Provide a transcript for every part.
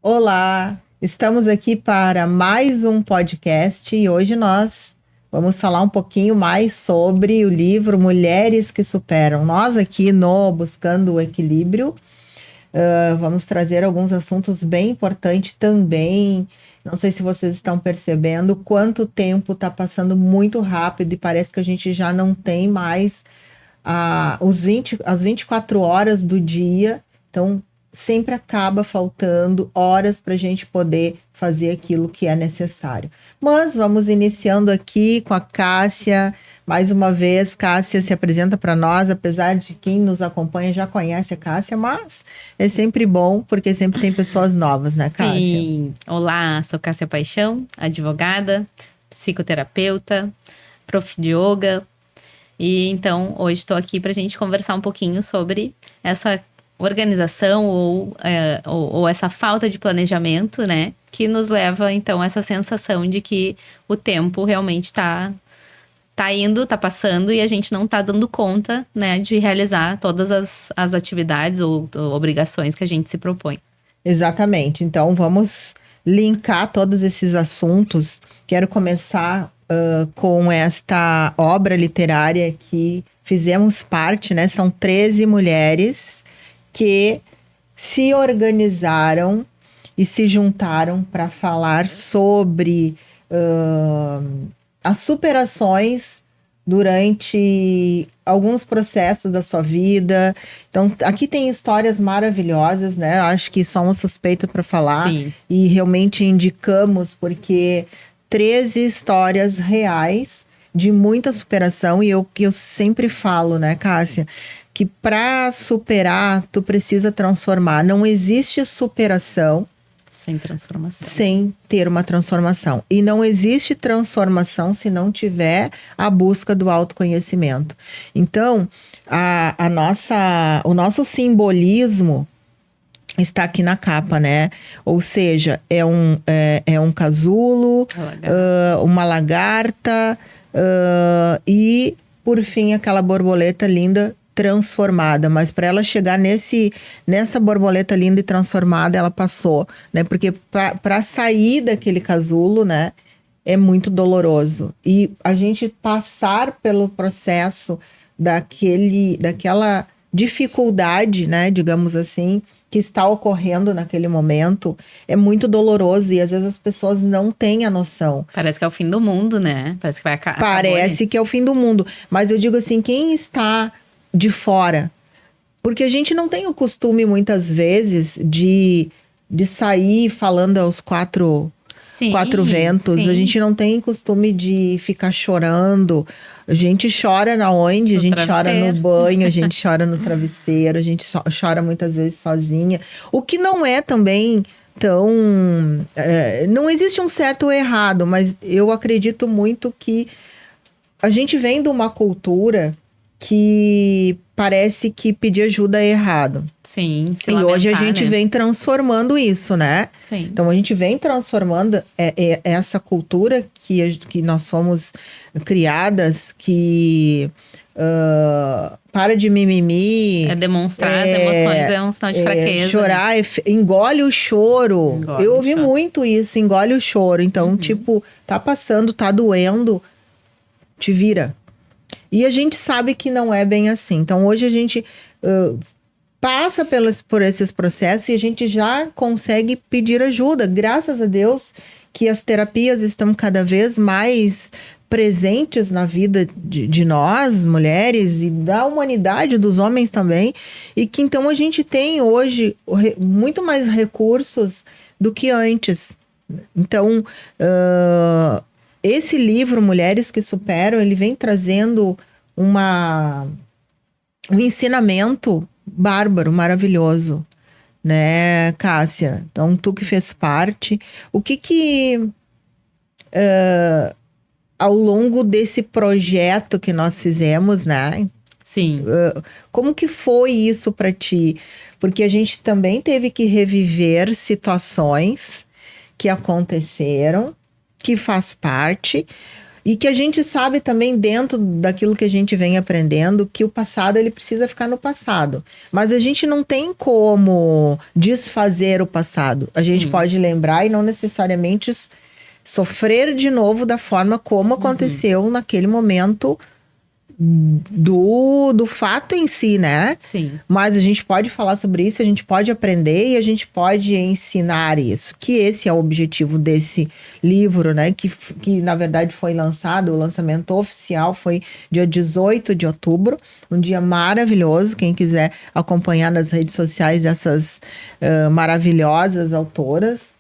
Olá, estamos aqui para mais um podcast e hoje nós vamos falar um pouquinho mais sobre o livro Mulheres que Superam. Nós aqui no Buscando o Equilíbrio, vamos trazer alguns assuntos bem importantes também. Não sei se vocês estão percebendo quanto tempo está passando muito rápido e parece que a gente já não tem mais as 24 horas do dia. Então, sempre acaba faltando horas para a gente poder fazer aquilo que é necessário. Mas vamos iniciando aqui com a Cássia. Mais uma vez, Cássia se apresenta para nós, apesar de quem nos acompanha já conhece a Cássia, mas é sempre bom porque sempre tem pessoas novas, né, Cássia? Sim. Olá, sou Cássia Paixão, advogada, psicoterapeuta, prof de yoga. E então, hoje estou aqui para a gente conversar um pouquinho sobre essa organização ou essa falta de planejamento, né? Que nos leva, então, a essa sensação de que o tempo realmente está indo, está passando e a gente não está dando conta, né? De realizar todas as atividades ou obrigações que a gente se propõe. Exatamente. Então, vamos linkar todos esses assuntos. Quero começar com esta obra literária que fizemos parte, né? São 13 mulheres que se organizaram e se juntaram para falar sobre as superações durante alguns processos da sua vida. Então, aqui tem histórias maravilhosas, né? Acho que somos suspeitos para falar. Sim. E realmente indicamos, porque 13 histórias reais de muita superação. E que eu sempre falo, né, Cássia? Que para superar, tu precisa transformar. Não existe superação Sem transformação. sem ter uma transformação. E não existe transformação se não tiver a busca do autoconhecimento. Então, o nosso simbolismo está aqui na capa, né? Ou seja, é um casulo, uma lagarta e, por fim, aquela borboleta linda transformada, mas para ela chegar nessa borboleta linda e transformada, ela passou, né? Porque para sair daquele casulo, né, é muito doloroso. E a gente passar pelo processo daquela dificuldade, né, digamos assim, que está ocorrendo naquele momento, é muito doloroso e às vezes as pessoas não têm a noção. Parece que é o fim do mundo, né? Parece que vai acabar. Parece que é o fim do mundo, mas eu digo assim, quem está de fora, porque a gente não tem o costume muitas vezes de sair falando aos quatro ventos. Sim. A gente não tem costume de ficar chorando. A gente chora na onde? A gente chora no banho, a gente chora no travesseiro, a gente chora muitas vezes sozinha. O que não é também tão... não existe um certo ou errado, mas eu acredito muito que a gente vem de uma cultura que parece que pedir ajuda é errado. Sim, e hoje a gente vem transformando isso, né? Sim. Então a gente vem transformando essa cultura que nós somos criadas, que para de mimimi. Demonstrar as emoções é um sinal de fraqueza. Chorar, né? Engole o choro. Eu ouvi muito isso, engole o choro. Então, tipo, tá passando, tá doendo, te vira. E a gente sabe que não é bem assim. Então, hoje a gente passa por esses processos e a gente já consegue pedir ajuda. Graças a Deus que as terapias estão cada vez mais presentes na vida de nós, mulheres, e da humanidade, dos homens também. E que então a gente tem hoje muito mais recursos do que antes. Então, esse livro, Mulheres que Superam, ele vem trazendo um ensinamento bárbaro, maravilhoso, né, Cássia? Então, tu que fez parte, o que ao longo desse projeto que nós fizemos, né? Sim. Como que foi isso para ti? Porque a gente também teve que reviver situações que aconteceram, que faz parte. E que a gente sabe também, dentro daquilo que a gente vem aprendendo, que o passado ele precisa ficar no passado. Mas a gente não tem como desfazer o passado. A gente pode lembrar e não necessariamente sofrer de novo da forma como aconteceu naquele momento do fato em si, né? Sim. Mas a gente pode falar sobre isso, a gente pode aprender e a gente pode ensinar isso. Que esse é o objetivo desse livro, né? Que na verdade foi lançado, o lançamento oficial foi dia 18 de outubro. Um dia maravilhoso. Quem quiser acompanhar nas redes sociais dessas maravilhosas autoras,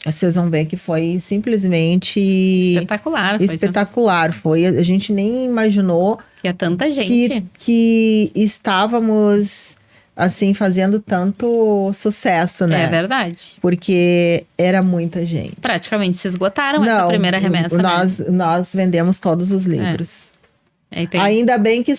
vocês vão ver que foi simplesmente espetacular. Espetacular. A gente nem imaginou que é tanta gente que estávamos assim fazendo tanto sucesso, né? É verdade. Porque era muita gente. Praticamente se esgotaram essa primeira remessa. Nós vendemos todos os livros. Tem... Ainda bem que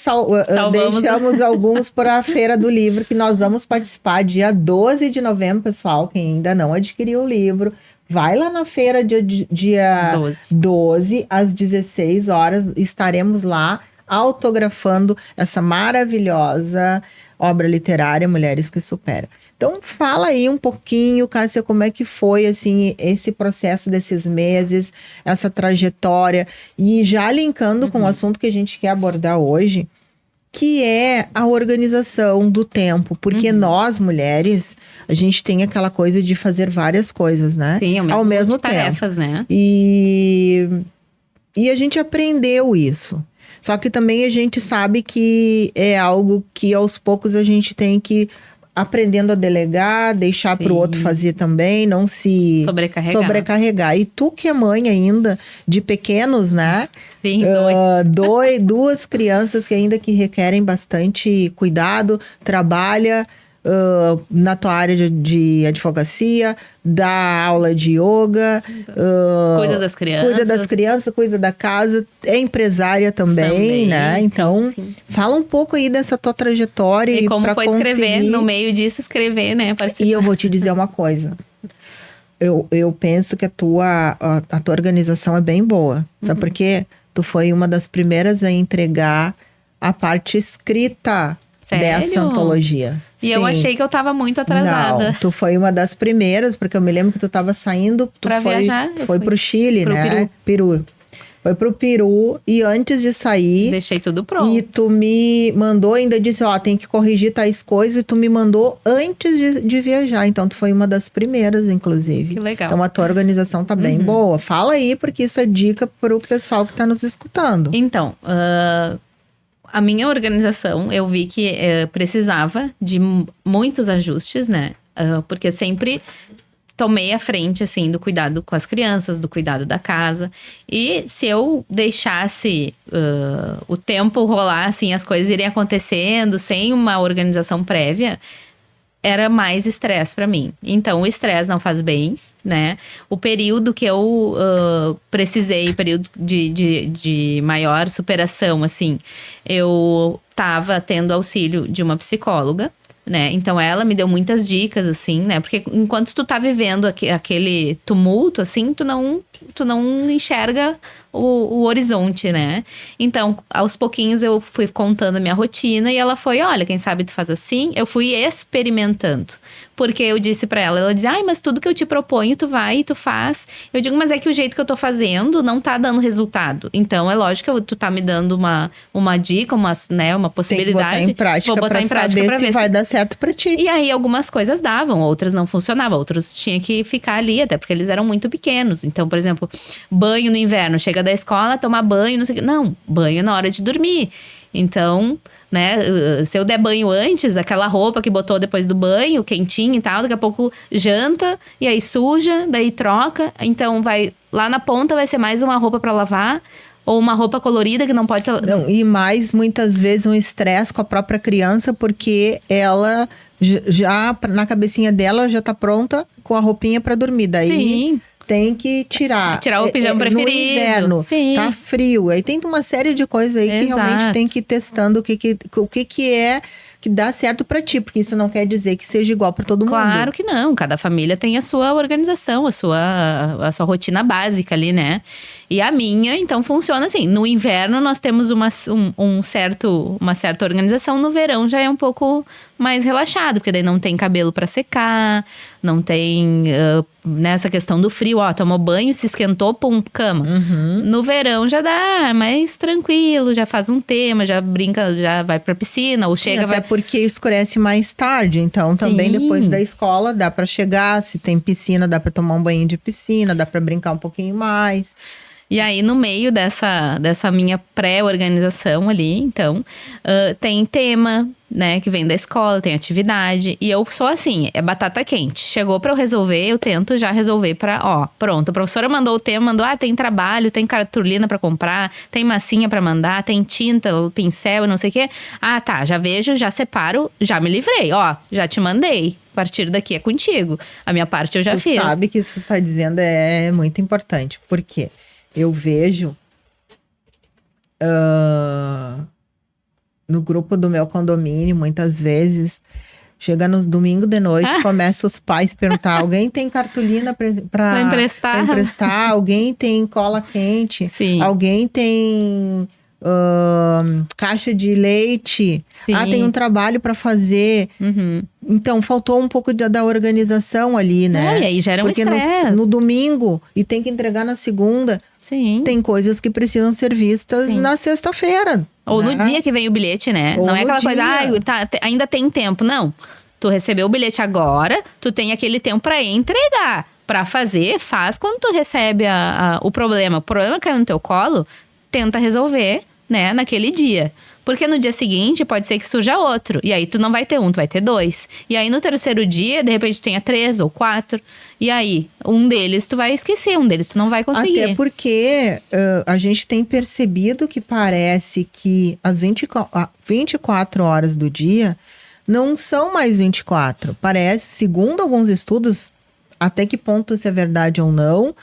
deixamos alguns para a Feira do Livro, que nós vamos participar dia 12 de novembro, pessoal. Quem ainda não adquiriu o livro, vai lá na feira dia 12, às 16 horas. Estaremos lá autografando essa maravilhosa obra literária Mulheres que Superam. Então, fala aí um pouquinho, Cássia, como é que foi, assim, esse processo desses meses, essa trajetória, e já linkando com o assunto que a gente quer abordar hoje, que é a organização do tempo, porque nós, mulheres, a gente tem aquela coisa de fazer várias coisas, né? Sim, ao mesmo tempo. Tarefas, né? E a gente aprendeu isso. Só que também a gente sabe que é algo que aos poucos a gente tem que aprendendo a delegar, deixar para o outro fazer também, não se sobrecarregar. E tu que é mãe ainda de pequenos, né? Sim, duas crianças que ainda que requerem bastante cuidado, trabalha na tua área de advocacia, dá aula de yoga, cuida das crianças, cuida da casa, é empresária também, né? Então, fala um pouco aí dessa tua trajetória. E como foi escrever, no meio disso, escrever, né? Participar. E eu vou te dizer uma coisa. Eu penso que a tua organização é bem boa. Sabe por quê? Tu foi uma das primeiras a entregar a parte escrita dessa antologia. E eu achei que eu tava muito atrasada. Não, tu foi uma das primeiras, porque eu me lembro que tu tava saindo... Pra viajar. Foi pro Chile, né? Peru. Foi pro Peru e antes de sair... Deixei tudo pronto. E tu me mandou, ainda disse, tem que corrigir tais coisas. E tu me mandou antes de viajar. Então, tu foi uma das primeiras, inclusive. Que legal. Então, a tua organização tá bem boa. Fala aí, porque isso é dica pro pessoal que tá nos escutando. Então, a minha organização, eu vi que precisava de muitos ajustes, né? Porque sempre tomei a frente, assim, do cuidado com as crianças, do cuidado da casa. E se eu deixasse o tempo rolar, assim, as coisas irem acontecendo sem uma organização prévia, era mais estresse para mim. Então, o estresse não faz bem, né? O período que eu precisei, período de maior superação, assim, eu tava tendo auxílio de uma psicóloga, né? Então, ela me deu muitas dicas, assim, né? Porque enquanto tu tá vivendo aquele tumulto, assim, tu não enxerga o horizonte, né? Então, aos pouquinhos eu fui contando a minha rotina e ela foi, olha, quem sabe tu faz assim. Eu fui experimentando. Porque eu disse pra ela dizia, mas tudo que eu te proponho, tu vai e tu faz. Eu digo, mas é que o jeito que eu tô fazendo não tá dando resultado. Então, é lógico que tu tá me dando uma dica, uma possibilidade. Tem que botar em prática. Vou botar em prática pra ver se vai dar certo pra ti. E aí, algumas coisas davam, outras não funcionavam. Outros tinha que ficar ali, até porque eles eram muito pequenos. Então, por exemplo, banho no inverno. Chega da escola, tomar banho, não sei o quê. Não, banho na hora de dormir. Então, né, se eu der banho antes, aquela roupa que botou depois do banho, quentinha e tal, daqui a pouco janta, e aí suja, daí troca. Então, lá na ponta vai ser mais uma roupa pra lavar, ou uma roupa colorida que não pode ser... Não, e mais, muitas vezes, um estresse com a própria criança, porque ela já, na cabecinha dela, já tá pronta com a roupinha pra dormir. Daí... Sim. Tem que tirar o pijama preferido. No inverno, sim. Tá frio. Aí tem uma série de coisas aí que realmente tem que ir testando o que que dá certo pra ti, porque isso não quer dizer que seja igual pra todo mundo. Claro que não, cada família tem a sua organização, a sua rotina básica ali, né? E a minha, então, funciona assim. No inverno, nós temos uma certa organização. No verão, já é um pouco mais relaxado. Porque daí não tem cabelo pra secar. Não tem nessa questão do frio. Ó, tomou banho, se esquentou, pum, cama. No verão, já dá mais tranquilo. Já faz um tema, já brinca, já vai pra piscina. Ou chega, até porque escurece mais tarde. Então, também depois da escola, dá pra chegar. Se tem piscina, dá pra tomar um banho de piscina. Dá pra brincar um pouquinho mais. E aí, no meio dessa minha pré-organização ali, então, tem tema, né, que vem da escola, tem atividade. E eu sou assim, é batata quente. Chegou pra eu resolver, eu tento já resolver pronto. A professora mandou o tema, tem trabalho, tem cartolina pra comprar, tem massinha pra mandar, tem tinta, pincel e não sei o quê. Ah, tá, já vejo, já separo, já me livrei. Já te mandei. A partir daqui é contigo. A minha parte eu já fiz. Tu sabe que isso tá dizendo é muito importante. Por quê? Eu vejo no grupo do meu condomínio, muitas vezes, chega nos domingos de noite, começa os pais a perguntar, alguém tem cartolina para emprestar? Alguém tem cola quente? Sim. Alguém tem caixa de leite? Sim. Tem um trabalho para fazer. Então, faltou um pouco da organização ali, né? E aí gera um estresse. Porque no domingo, e tem que entregar na segunda, Sim. tem coisas que precisam ser vistas na sexta-feira. Ou né? no dia que vem o bilhete, né? Ou não é aquela dia. coisa, ainda tem tempo. Não. Tu recebeu o bilhete agora, tu tem aquele tempo pra entregar. Pra fazer, faz quando tu recebe o problema. O problema caiu no teu colo, tenta resolver, né, naquele dia. Porque no dia seguinte pode ser que surja outro. E aí tu não vai ter um, tu vai ter dois. E aí no terceiro dia, de repente tu tenha 3 ou 4. E aí, um deles tu vai esquecer, um deles tu não vai conseguir. Até porque a gente tem percebido que parece que as 24 horas do dia não são mais 24. Parece, segundo alguns estudos, até que ponto isso é verdade ou não,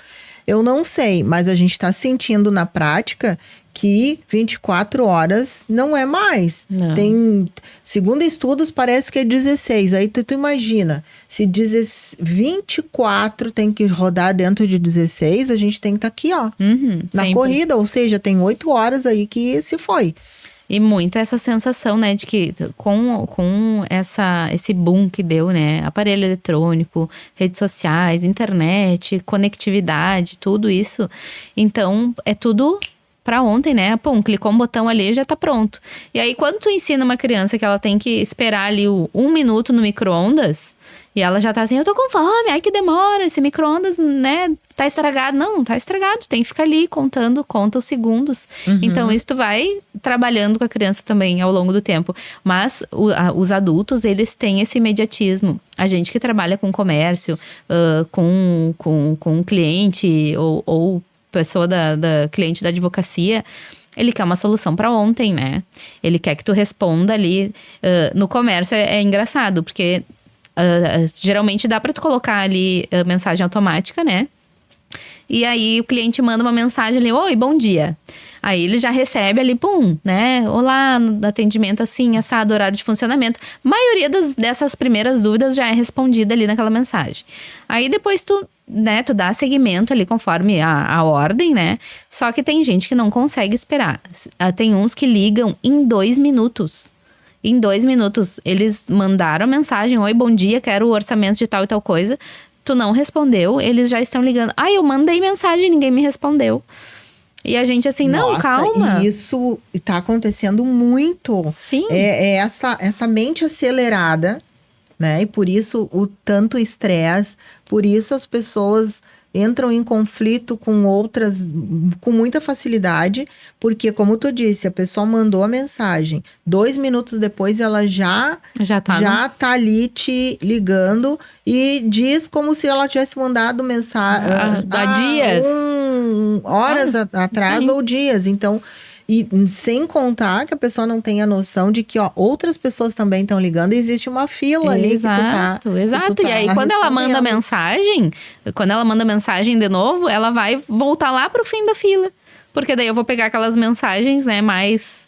eu não sei. Mas a gente está sentindo na prática que 24 horas não é mais. Não. Segundo estudos, parece que é 16. Aí tu imagina, se 24 tem que rodar dentro de 16, a gente tem que estar aqui, na sempre. corrida. Ou seja, tem 8 horas aí que se foi. E muito essa sensação, né, de que com esse boom que deu, né, aparelho eletrônico, redes sociais, internet, conectividade, tudo isso. Então, é tudo pra ontem, né? Pum, clicou um botão ali e já tá pronto. E aí, quando tu ensina uma criança que ela tem que esperar ali 1 minuto no micro-ondas, e ela já tá assim, eu tô com fome, ai que demora, esse micro-ondas, né, tá estragado. Não tá estragado, tem que ficar ali conta os segundos. Então, isso tu vai trabalhando com a criança também ao longo do tempo. Mas os adultos, eles têm esse imediatismo. A gente que trabalha com comércio, com cliente ou pessoa da cliente da advocacia, ele quer uma solução para ontem, né? Ele quer que tu responda ali. No comércio é engraçado, porque geralmente dá para tu colocar ali mensagem automática, né? E aí o cliente manda uma mensagem ali, oi, bom dia. Aí ele já recebe ali, pum, né? Olá, no atendimento assim, assado, horário de funcionamento. A maioria dessas primeiras dúvidas já é respondida ali naquela mensagem. Aí depois tu dá seguimento ali conforme a ordem, né? Só que tem gente que não consegue esperar. Tem uns que ligam em 2 minutos. Em 2 minutos, eles mandaram mensagem, oi, bom dia, quero o orçamento de tal e tal coisa. Tu não respondeu, eles já estão ligando. Eu mandei mensagem, ninguém me respondeu. E a gente assim, não, calma. E isso tá acontecendo muito. Sim. É essa mente acelerada, né? E por isso o tanto estresse, por isso as pessoas entram em conflito com outras com muita facilidade, porque como tu disse, a pessoa mandou a mensagem, 2 minutos depois ela já tá ali te ligando e diz como se ela tivesse mandado mensagem há dias, horas atrás, ou dias. Então, e sem contar que a pessoa não tem a noção de que outras pessoas também estão ligando e existe uma fila ali que tu tá. Exato. E aí, quando ela manda mensagem de novo, ela vai voltar lá pro fim da fila. Porque daí eu vou pegar aquelas mensagens, né, mais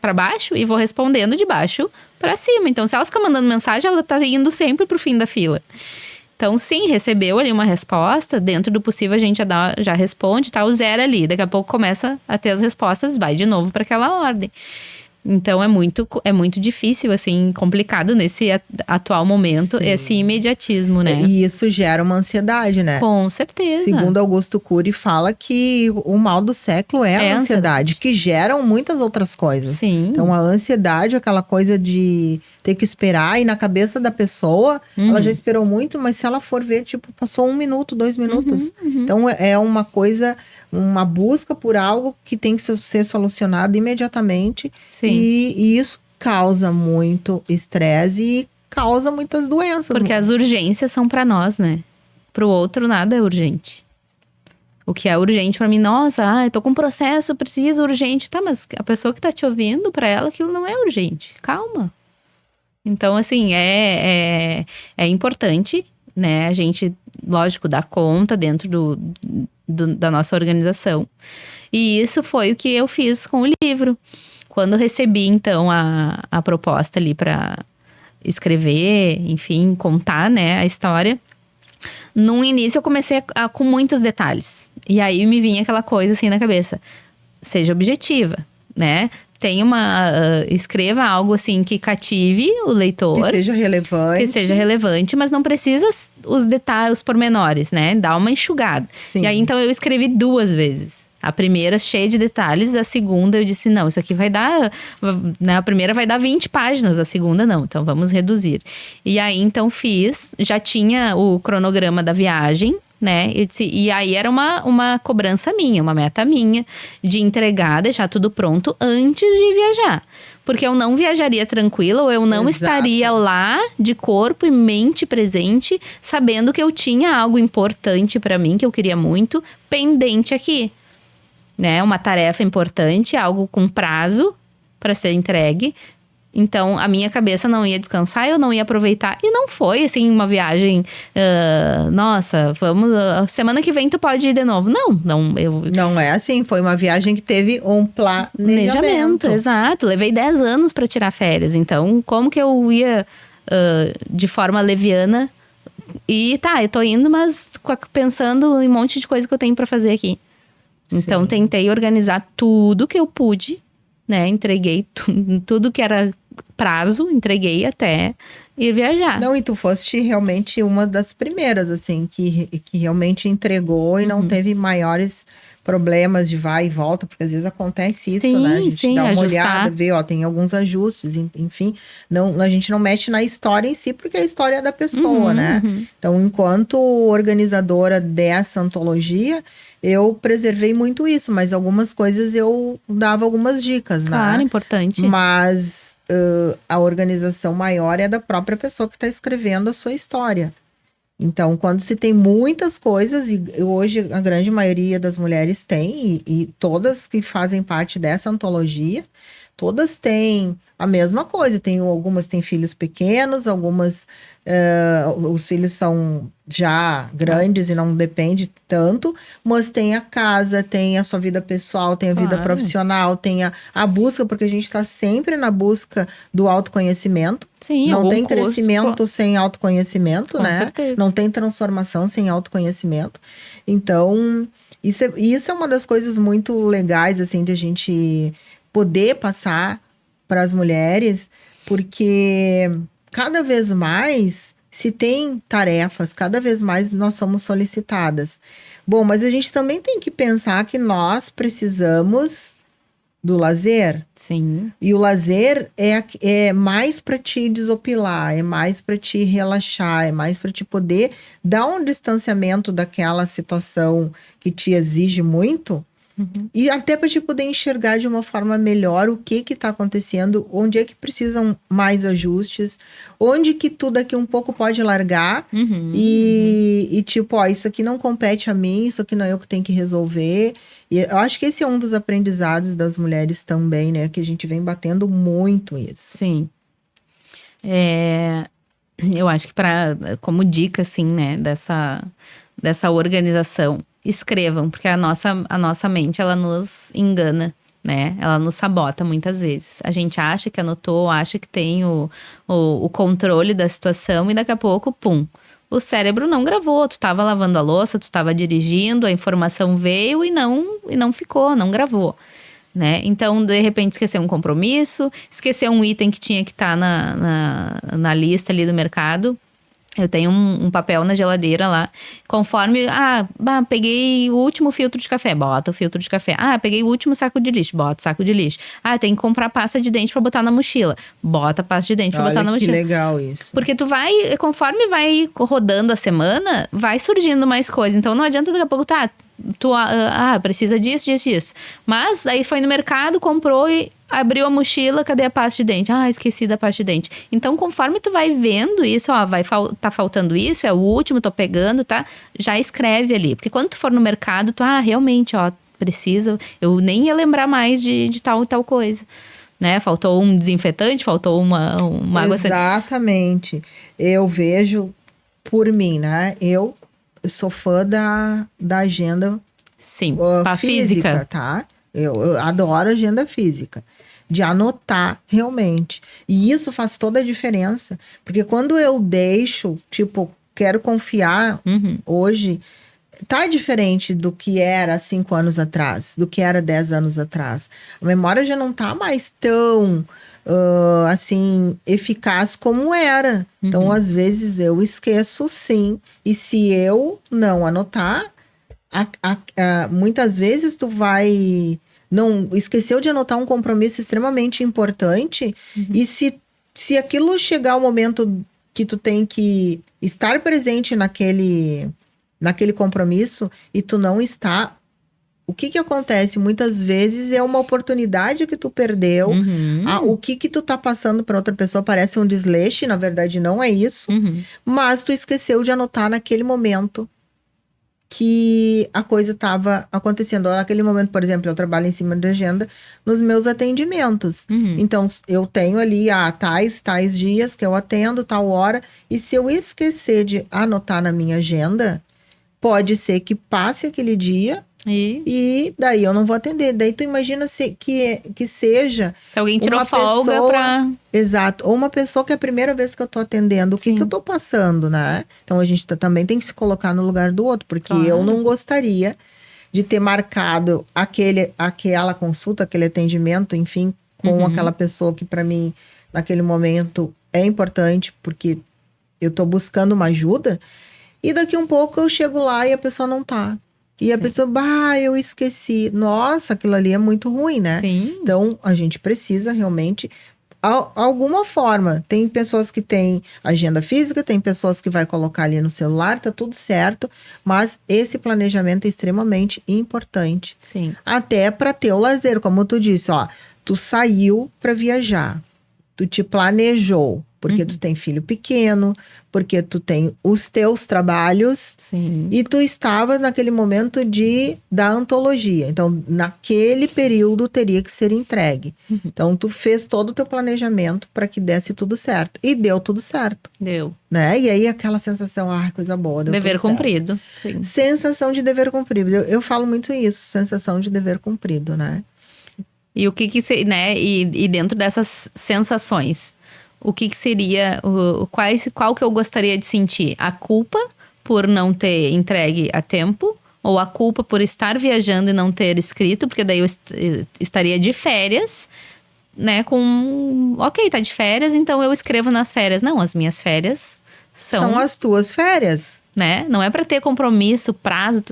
para baixo e vou respondendo de baixo para cima. Então, se ela fica mandando mensagem, ela tá indo sempre pro fim da fila. Então, sim, recebeu ali uma resposta, dentro do possível a gente já responde, tá o zero ali. Daqui a pouco começa a ter as respostas, vai de novo para aquela ordem. Então, é muito difícil, assim, complicado nesse atual momento, Sim. esse imediatismo, né? E isso gera uma ansiedade, né? Com certeza. Segundo Augusto Cury, fala que o mal do século é a ansiedade, que geram muitas outras coisas. Sim. Então, a ansiedade, aquela coisa de ter que esperar, e na cabeça da pessoa, ela já esperou muito, mas se ela for ver, tipo, passou 1 minuto, 2 minutos. Então, é uma coisa, uma busca por algo que tem que ser solucionado imediatamente. Sim. E isso causa muito estresse e causa muitas doenças. Porque as urgências são pra nós, né? Pro outro, nada é urgente. O que é urgente pra mim, nossa, eu tô com um processo, preciso urgente. Tá, mas a pessoa que tá te ouvindo, pra ela, aquilo não é urgente. Calma. Então, assim, é importante, né? A gente, lógico, dar conta dentro da nossa organização. E isso foi o que eu fiz com o livro. Quando eu recebi, então, a proposta ali pra escrever, enfim, contar, né, a história. No início eu comecei com muitos detalhes. E aí me vinha aquela coisa assim na cabeça. Seja objetiva, né? Escreva algo assim que cative o leitor. Que seja relevante. Que seja relevante, mas não precisa os detalhes, os pormenores, né? Dá uma enxugada. Sim. E aí então eu escrevi 2 vezes. A primeira cheia de detalhes, a segunda eu disse, não, isso aqui vai dar... Né, a primeira vai dar 20 páginas, a segunda não, então vamos reduzir. E aí, então, já tinha o cronograma da viagem, né? E aí era uma cobrança minha, uma meta minha, de entregar, deixar tudo pronto antes de viajar. Porque eu não viajaria tranquila, ou eu não estaria lá de corpo e mente presente, sabendo que eu tinha algo importante para mim, que eu queria muito, pendente aqui. Né, uma tarefa importante, algo com prazo para ser entregue. Então, a minha cabeça não ia descansar, eu não ia aproveitar. E não foi, assim, uma viagem... nossa, vamos... semana que vem tu pode ir de novo. Não. Não é assim, foi uma viagem que teve um planejamento. Exato. Levei 10 anos para tirar férias. Então, como que eu ia de forma leviana? E eu tô indo, mas pensando em um monte de coisa que eu tenho para fazer aqui. Então, tentei organizar tudo que eu pude, né? Entreguei tudo que era prazo, entreguei até ir viajar. Não, e tu foste realmente uma das primeiras, assim, que realmente entregou e não teve maiores problemas de vai e volta, porque às vezes acontece isso, né? A gente dá uma olhada, vê, tem alguns ajustes, enfim. A gente não mexe na história em si, porque a história é da pessoa, né? Então, enquanto organizadora dessa antologia, eu preservei muito isso, mas algumas coisas eu dava algumas dicas, né? Claro, importante. Mas a organização maior é da própria pessoa que está escrevendo a sua história. Então, quando se tem muitas coisas, e hoje a grande maioria das mulheres tem, e todas que fazem parte dessa antologia, todas têm a mesma coisa. Algumas têm filhos pequenos, algumas os filhos são já grandes e não depende tanto, mas tem a casa, tem a sua vida pessoal, tem a vida profissional, tem a busca, porque a gente está sempre na busca do autoconhecimento. Sim, não tem crescimento sem autoconhecimento, né? Certeza. Não tem transformação sem autoconhecimento. Então, isso é uma das coisas muito legais, assim, de a gente poder passar para as mulheres, porque cada vez mais se tem tarefas, cada vez mais nós somos solicitadas. Bom, mas a gente também tem que pensar que nós precisamos do lazer. Sim. E o lazer é mais para te desopilar, é mais para te relaxar, é mais para te poder dar um distanciamento daquela situação que te exige muito. E até para te poder enxergar de uma forma melhor o que está acontecendo, onde é que precisam mais ajustes, onde que tu daqui um pouco pode largar e tipo, isso aqui não compete a mim, isso aqui não é eu que tenho que resolver. E eu acho que esse é um dos aprendizados das mulheres também, né? Que a gente vem batendo muito isso. Sim. Eu acho que como dica, assim, né, dessa organização escrevam, porque a nossa mente, ela nos engana, né? Ela nos sabota muitas vezes. A gente acha que anotou, acha que tem o controle da situação e daqui a pouco, pum, o cérebro não gravou. Tu tava lavando a louça, tu tava dirigindo, a informação veio e não ficou, não gravou. Né? Então, de repente, esqueceu um compromisso, esqueceu um item que tinha que estar na lista ali do mercado. Eu tenho um papel na geladeira lá. Conforme, peguei o último filtro de café, bota o filtro de café. Peguei o último saco de lixo, bota o saco de lixo. Tem que comprar pasta de dente pra botar na mochila. Bota a pasta de dente pra botar na mochila. Que legal isso. Porque tu vai, conforme vai rodando a semana, vai surgindo mais coisa. Então não adianta daqui a pouco, tu precisa disso. Mas aí foi no mercado, comprou e abriu a mochila, cadê a pasta de dente? Esqueci da pasta de dente. Então, conforme tu vai vendo isso, tá faltando isso, é o último, tô pegando, tá? Já escreve ali. Porque quando tu for no mercado, tu, realmente, precisa. Eu nem ia lembrar mais de tal e tal coisa. Né? Faltou um desinfetante, faltou uma água... Exatamente. Eu vejo por mim, né? Eu sou fã da agenda física, tá? Eu adoro agenda física. De anotar, realmente. E isso faz toda a diferença. Porque quando eu deixo, quero confiar hoje, tá diferente do que era 5 anos atrás, do que era 10 anos atrás. A memória já não tá mais tão, eficaz como era. Então, às vezes, eu esqueço, sim. E se eu não anotar, muitas vezes tu vai... não esqueceu de anotar um compromisso extremamente importante, e se aquilo chegar ao momento que tu tem que estar presente naquele compromisso e tu não está, o que acontece? Muitas vezes é uma oportunidade que tu perdeu, o que tu tá passando para outra pessoa parece um desleixo, na verdade não é isso, mas tu esqueceu de anotar naquele momento que a coisa estava acontecendo. Naquele momento, por exemplo, eu trabalho em cima da agenda nos meus atendimentos. Então, eu tenho ali tais dias que eu atendo, tal hora. E se eu esquecer de anotar na minha agenda, pode ser que passe aquele dia e daí eu não vou atender. Daí tu imagina que seja... Se alguém tirou folga pra... Exato. Ou uma pessoa que é a primeira vez que eu tô atendendo. O que eu tô passando, né? Então, a gente também tem que se colocar no lugar do outro. Porque eu não gostaria de ter marcado aquela consulta, aquele atendimento, enfim, com aquela pessoa que para mim, naquele momento, é importante. Porque eu tô buscando uma ajuda. E daqui um pouco eu chego lá e a pessoa não tá. E a pessoa, eu esqueci. Nossa, aquilo ali é muito ruim, né? Sim. Então, a gente precisa realmente... alguma forma. Tem pessoas que têm agenda física, tem pessoas que vai colocar ali no celular, tá tudo certo. Mas esse planejamento é extremamente importante. Sim. Até para ter o lazer, como tu disse, tu saiu para viajar. Tu te planejou. Porque tu tem filho pequeno, porque tu tem os teus trabalhos. Sim. E tu estava naquele momento da antologia. Então, naquele período teria que ser entregue. Então, tu fez todo o teu planejamento para que desse tudo certo. E deu tudo certo. Deu. Né? E aí, aquela sensação, coisa boa. Deu dever tudo cumprido. Sim. Sensação de dever cumprido. Eu falo muito isso, sensação de dever cumprido, né? E o que né? E dentro dessas sensações... O que seria, qual que eu gostaria de sentir? A culpa por não ter entregue a tempo? Ou a culpa por estar viajando e não ter escrito? Porque daí eu estaria de férias, né? Tá de férias, então eu escrevo nas férias. Não, as minhas férias são as tuas férias. Né? Não é para ter compromisso, prazo,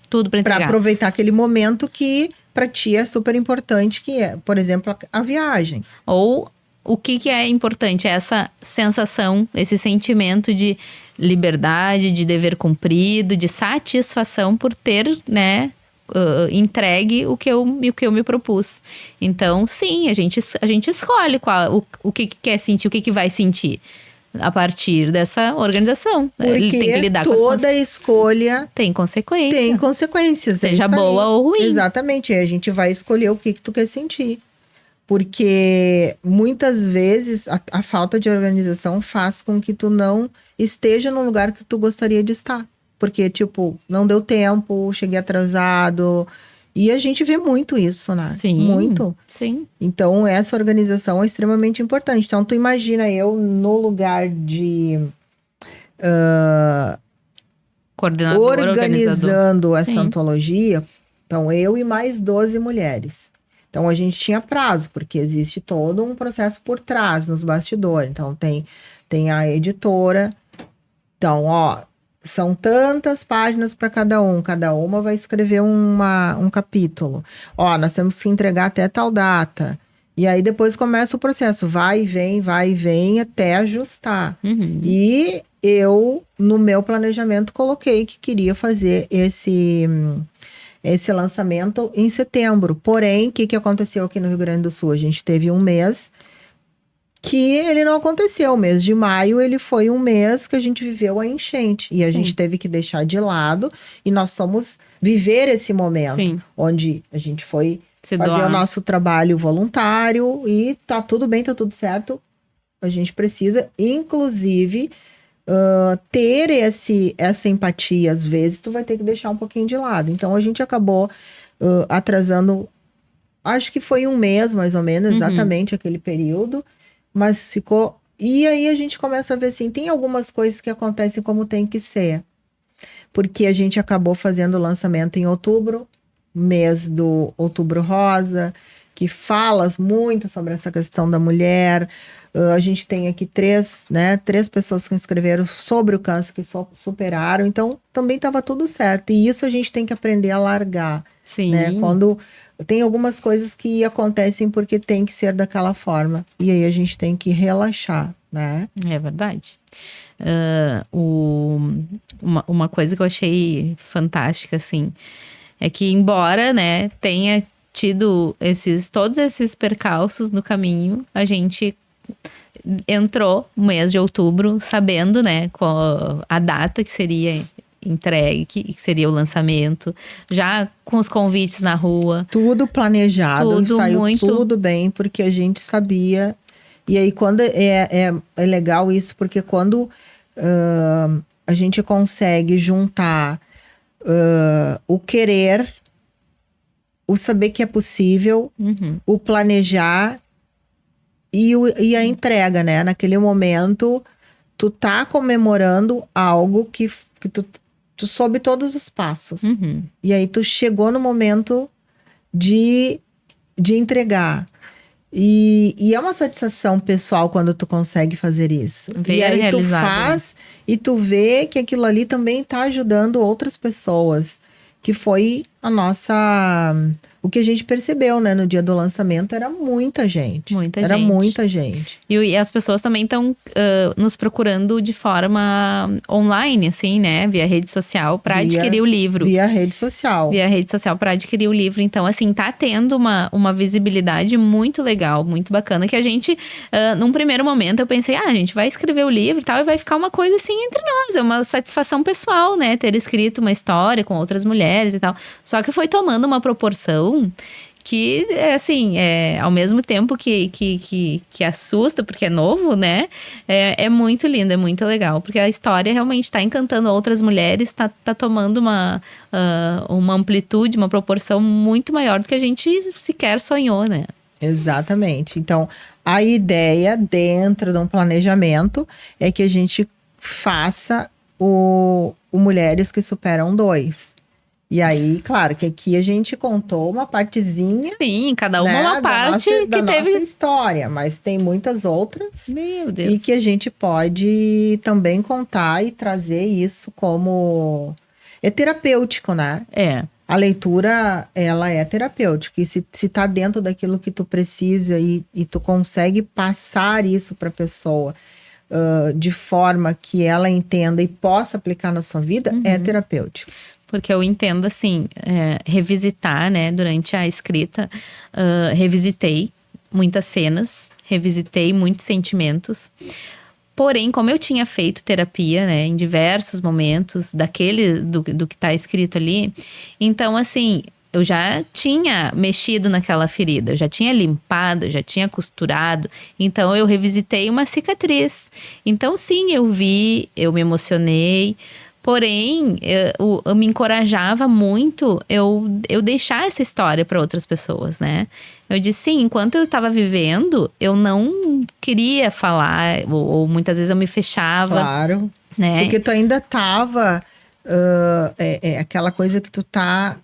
tudo para entregar. Para aproveitar aquele momento que para ti é super importante, que é, por exemplo, a viagem. Ou... O que é importante? Essa sensação, esse sentimento de liberdade, de dever cumprido, de satisfação por ter, né, entregue o que eu me propus. Então, sim, a gente escolhe o que quer sentir, o que vai sentir a partir dessa organização. Porque Ele tem que lidar toda escolha tem consequência. Tem consequências. Seja boa ou ruim. Exatamente. A gente vai escolher o que tu quer sentir. Porque muitas vezes a falta de organização faz com que tu não esteja no lugar que tu gostaria de estar. porque, tipo, não deu tempo, cheguei atrasado. E a gente vê muito isso, né? Sim. Muito. Sim. Então, essa organização é extremamente importante. Então, tu imagina eu no lugar de Coordenador, organizador. organizando essa Sim. antologia. Então, eu e mais 12 mulheres. Então, a gente tinha prazo, porque existe todo um processo por trás, nos bastidores. Então, tem a editora. Então, ó, são tantas páginas para cada um. Cada uma vai escrever um capítulo. Ó, nós temos que entregar até tal data. E aí, depois começa o processo. Vai e vem, até ajustar. Uhum. E eu, no meu planejamento, coloquei que queria fazer esse lançamento em setembro. Porém, o que aconteceu aqui no Rio Grande do Sul? A gente teve um mês que ele não aconteceu. O mês de maio, ele foi um mês que a gente viveu a enchente. E a Sim. gente teve que deixar de lado. E nós fomos viver esse momento. Sim. Onde a gente foi Se fazer doar. o nosso trabalho voluntário. E tá tudo bem, tá tudo certo. A gente precisa, inclusive, ter essa empatia. Às vezes, tu vai ter que deixar um pouquinho de lado. Então, a gente acabou atrasando, acho que foi um mês, mais ou menos, exatamente aquele período. Mas ficou... E aí, a gente começa a ver assim, tem algumas coisas que acontecem como tem que ser. Porque a gente acabou fazendo o lançamento em outubro, mês do Outubro Rosa, que fala muito sobre essa questão da mulher. A gente tem aqui três pessoas que escreveram sobre o câncer que superaram. Então, também estava tudo certo. E isso a gente tem que aprender a largar. Sim. Né? Quando tem algumas coisas que acontecem porque tem que ser daquela forma. E aí a gente tem que relaxar, né? É verdade. Uma coisa que eu achei fantástica, assim, é que embora, né, tenha tido todos esses percalços no caminho, a gente entrou no mês de outubro sabendo, né, qual a data que seria entregue, que seria o lançamento, já com os convites na rua. Tudo planejado, tudo saiu muito... tudo bem, porque a gente sabia. E aí, quando é legal isso, porque quando a gente consegue juntar o querer, o saber que é possível, o planejar e a entrega, né? Naquele momento, tu tá comemorando algo que tu soube todos os passos. E aí, tu chegou no momento de entregar. E é uma satisfação pessoal quando tu consegue fazer isso. Ver e aí tu realizado, faz e tu vê que aquilo ali também tá ajudando outras pessoas. Que foi o que a gente percebeu, né? No dia do lançamento, era muita gente. Era muita gente. E as pessoas também estão nos procurando de forma online, assim, né? Via rede social para adquirir o livro. Via rede social. Via rede social para adquirir o livro. Então, assim, tá tendo uma visibilidade muito legal, muito bacana. Que a gente, num primeiro momento, eu pensei, a gente vai escrever o livro e tal, e vai ficar uma coisa assim entre nós. É uma satisfação pessoal, né? Ter escrito uma história com outras mulheres e tal. Só que foi tomando uma proporção que, assim, ao mesmo tempo que assusta, porque é novo, né? É muito lindo, é muito legal. Porque a história realmente está encantando outras mulheres, tá tomando uma amplitude, uma proporção muito maior do que a gente sequer sonhou, né? Exatamente. Então, a ideia dentro de um planejamento é que a gente faça o Mulheres que Superam 2. E aí, claro, que aqui a gente contou uma partezinha. Sim, cada uma uma parte da nossa história, mas tem muitas outras. Meu Deus. E que a gente pode também contar e trazer isso como... É terapêutico, né? A leitura, ela é terapêutica. E se tá dentro daquilo que tu precisa e tu consegue passar isso para a pessoa de forma que ela entenda e possa aplicar na sua vida, é terapêutico. Porque eu entendo, assim, revisitar, né, durante a escrita, revisitei muitas cenas, revisitei muitos sentimentos. Porém, como eu tinha feito terapia, né, em diversos momentos do que tá escrito ali, então, assim, eu já tinha mexido naquela ferida, eu já tinha limpado, eu já tinha costurado, então eu revisitei uma cicatriz. Então, sim, eu vi, eu me emocionei. Porém, eu me encorajava muito eu deixar essa história para outras pessoas, né? Eu disse, sim, enquanto eu estava vivendo, eu não queria falar, ou muitas vezes eu me fechava. Claro. Né? Porque tu ainda tava... aquela coisa que tu tá...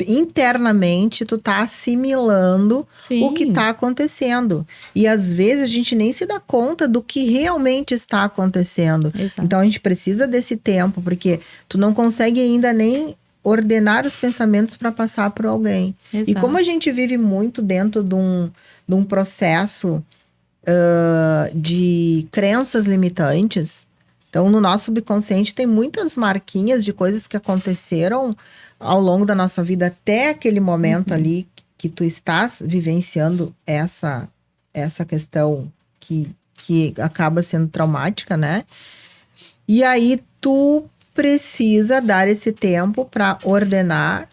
internamente, tu tá assimilando Sim. o que tá acontecendo. E às vezes a gente nem se dá conta do que realmente está acontecendo. Exato. Então a gente precisa desse tempo, porque tu não consegue ainda nem ordenar os pensamentos para passar por alguém. Exato. E como a gente vive muito dentro de um processo de crenças limitantes, então no nosso subconsciente tem muitas marquinhas de coisas que aconteceram ao longo da nossa vida até aquele momento ali que tu estás vivenciando essa questão que acaba sendo traumática, né? E aí tu precisa dar esse tempo para ordenar,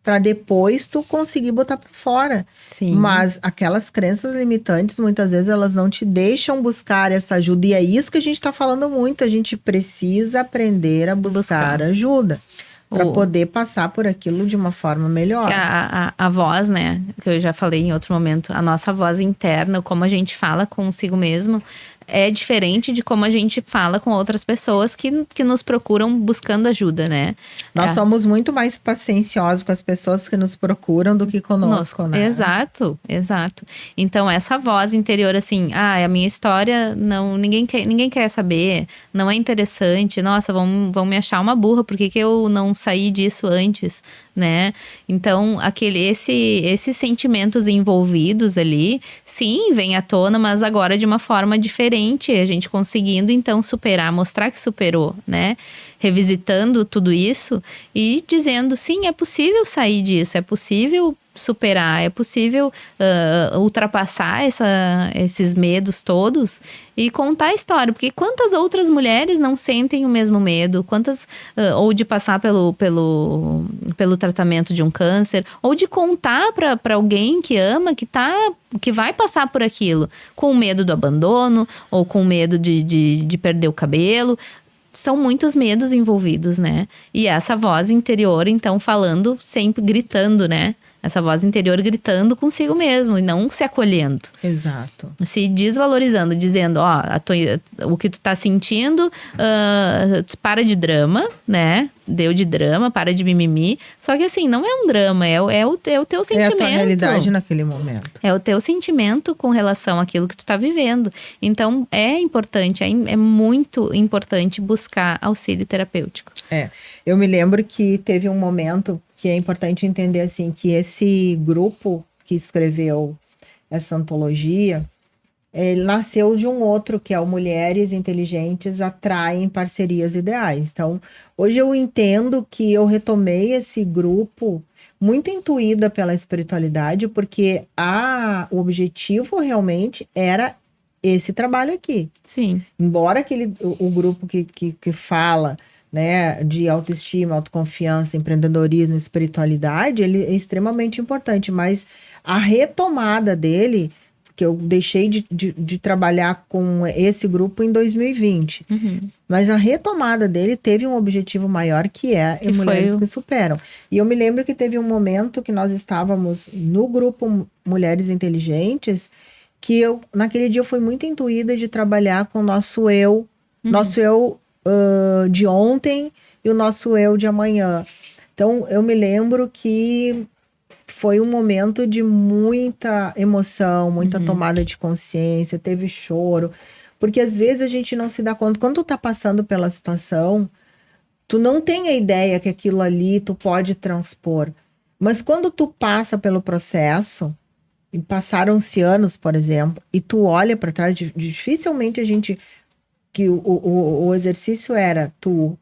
para depois tu conseguir botar para fora. Sim. Mas aquelas crenças limitantes, muitas vezes elas não te deixam buscar essa ajuda. E é isso que a gente está falando muito. A gente precisa aprender a buscar ajuda para poder passar por aquilo de uma forma melhor. Que a voz, né? Que eu já falei em outro momento, a nossa voz interna, como a gente fala consigo mesmo, é diferente de como a gente fala com outras pessoas que nos procuram buscando ajuda, né? Nós somos muito mais pacienciosos com as pessoas que nos procuram do que conosco, né? Exato, exato. Então, essa voz interior, assim, a minha história, não, ninguém quer saber, não é interessante, nossa, vão me achar uma burra, por que eu não saí disso antes, né? Então, esses sentimentos envolvidos ali, sim, vem à tona, mas agora de uma forma diferente, a gente conseguindo, então, superar, mostrar que superou, né? Revisitando tudo isso e dizendo, sim, é possível sair disso, é possível superar, é possível ultrapassar esses medos todos e contar a história, porque quantas outras mulheres não sentem o mesmo medo, ou de passar pelo tratamento de um câncer, ou de contar para alguém que ama, que vai passar por aquilo, com medo do abandono, ou com medo de perder o cabelo. São muitos medos envolvidos, né? E essa voz interior, então, falando, sempre gritando, né? Essa voz interior gritando consigo mesmo e não se acolhendo. Exato. Se desvalorizando, dizendo, o que tu tá sentindo, para de drama, né? Deu de drama, para de mimimi. Só que assim, não é um drama, é o teu sentimento. É a tua realidade naquele momento. É o teu sentimento com relação àquilo que tu tá vivendo. Então, é importante, é muito importante buscar auxílio terapêutico. Eu me lembro que teve um momento que é importante entender, assim, que esse grupo que escreveu essa antologia, ele nasceu de um outro, que é o Mulheres Inteligentes Atraem Parcerias Ideais. Então, hoje eu entendo que eu retomei esse grupo muito intuída pela espiritualidade, porque o objetivo realmente era esse trabalho aqui. Sim. Embora o grupo que fala, né, de autoestima, autoconfiança, empreendedorismo, espiritualidade, ele é extremamente importante, mas a retomada dele, que eu deixei de trabalhar com esse grupo em 2020, mas a retomada dele teve um objetivo maior, que é Mulheres que Superam. E eu me lembro que teve um momento que nós estávamos no grupo Mulheres Inteligentes, que naquele dia eu fui muito intuída de trabalhar com o nosso eu de ontem e o nosso eu de amanhã. Então, eu me lembro que foi um momento de muita emoção, muita tomada de consciência, teve choro, porque às vezes a gente não se dá conta, quando tu tá passando pela situação, tu não tem a ideia que aquilo ali tu pode transpor, mas quando tu passa pelo processo, e passaram-se anos, por exemplo, e tu olha para trás, dificilmente que o exercício era tu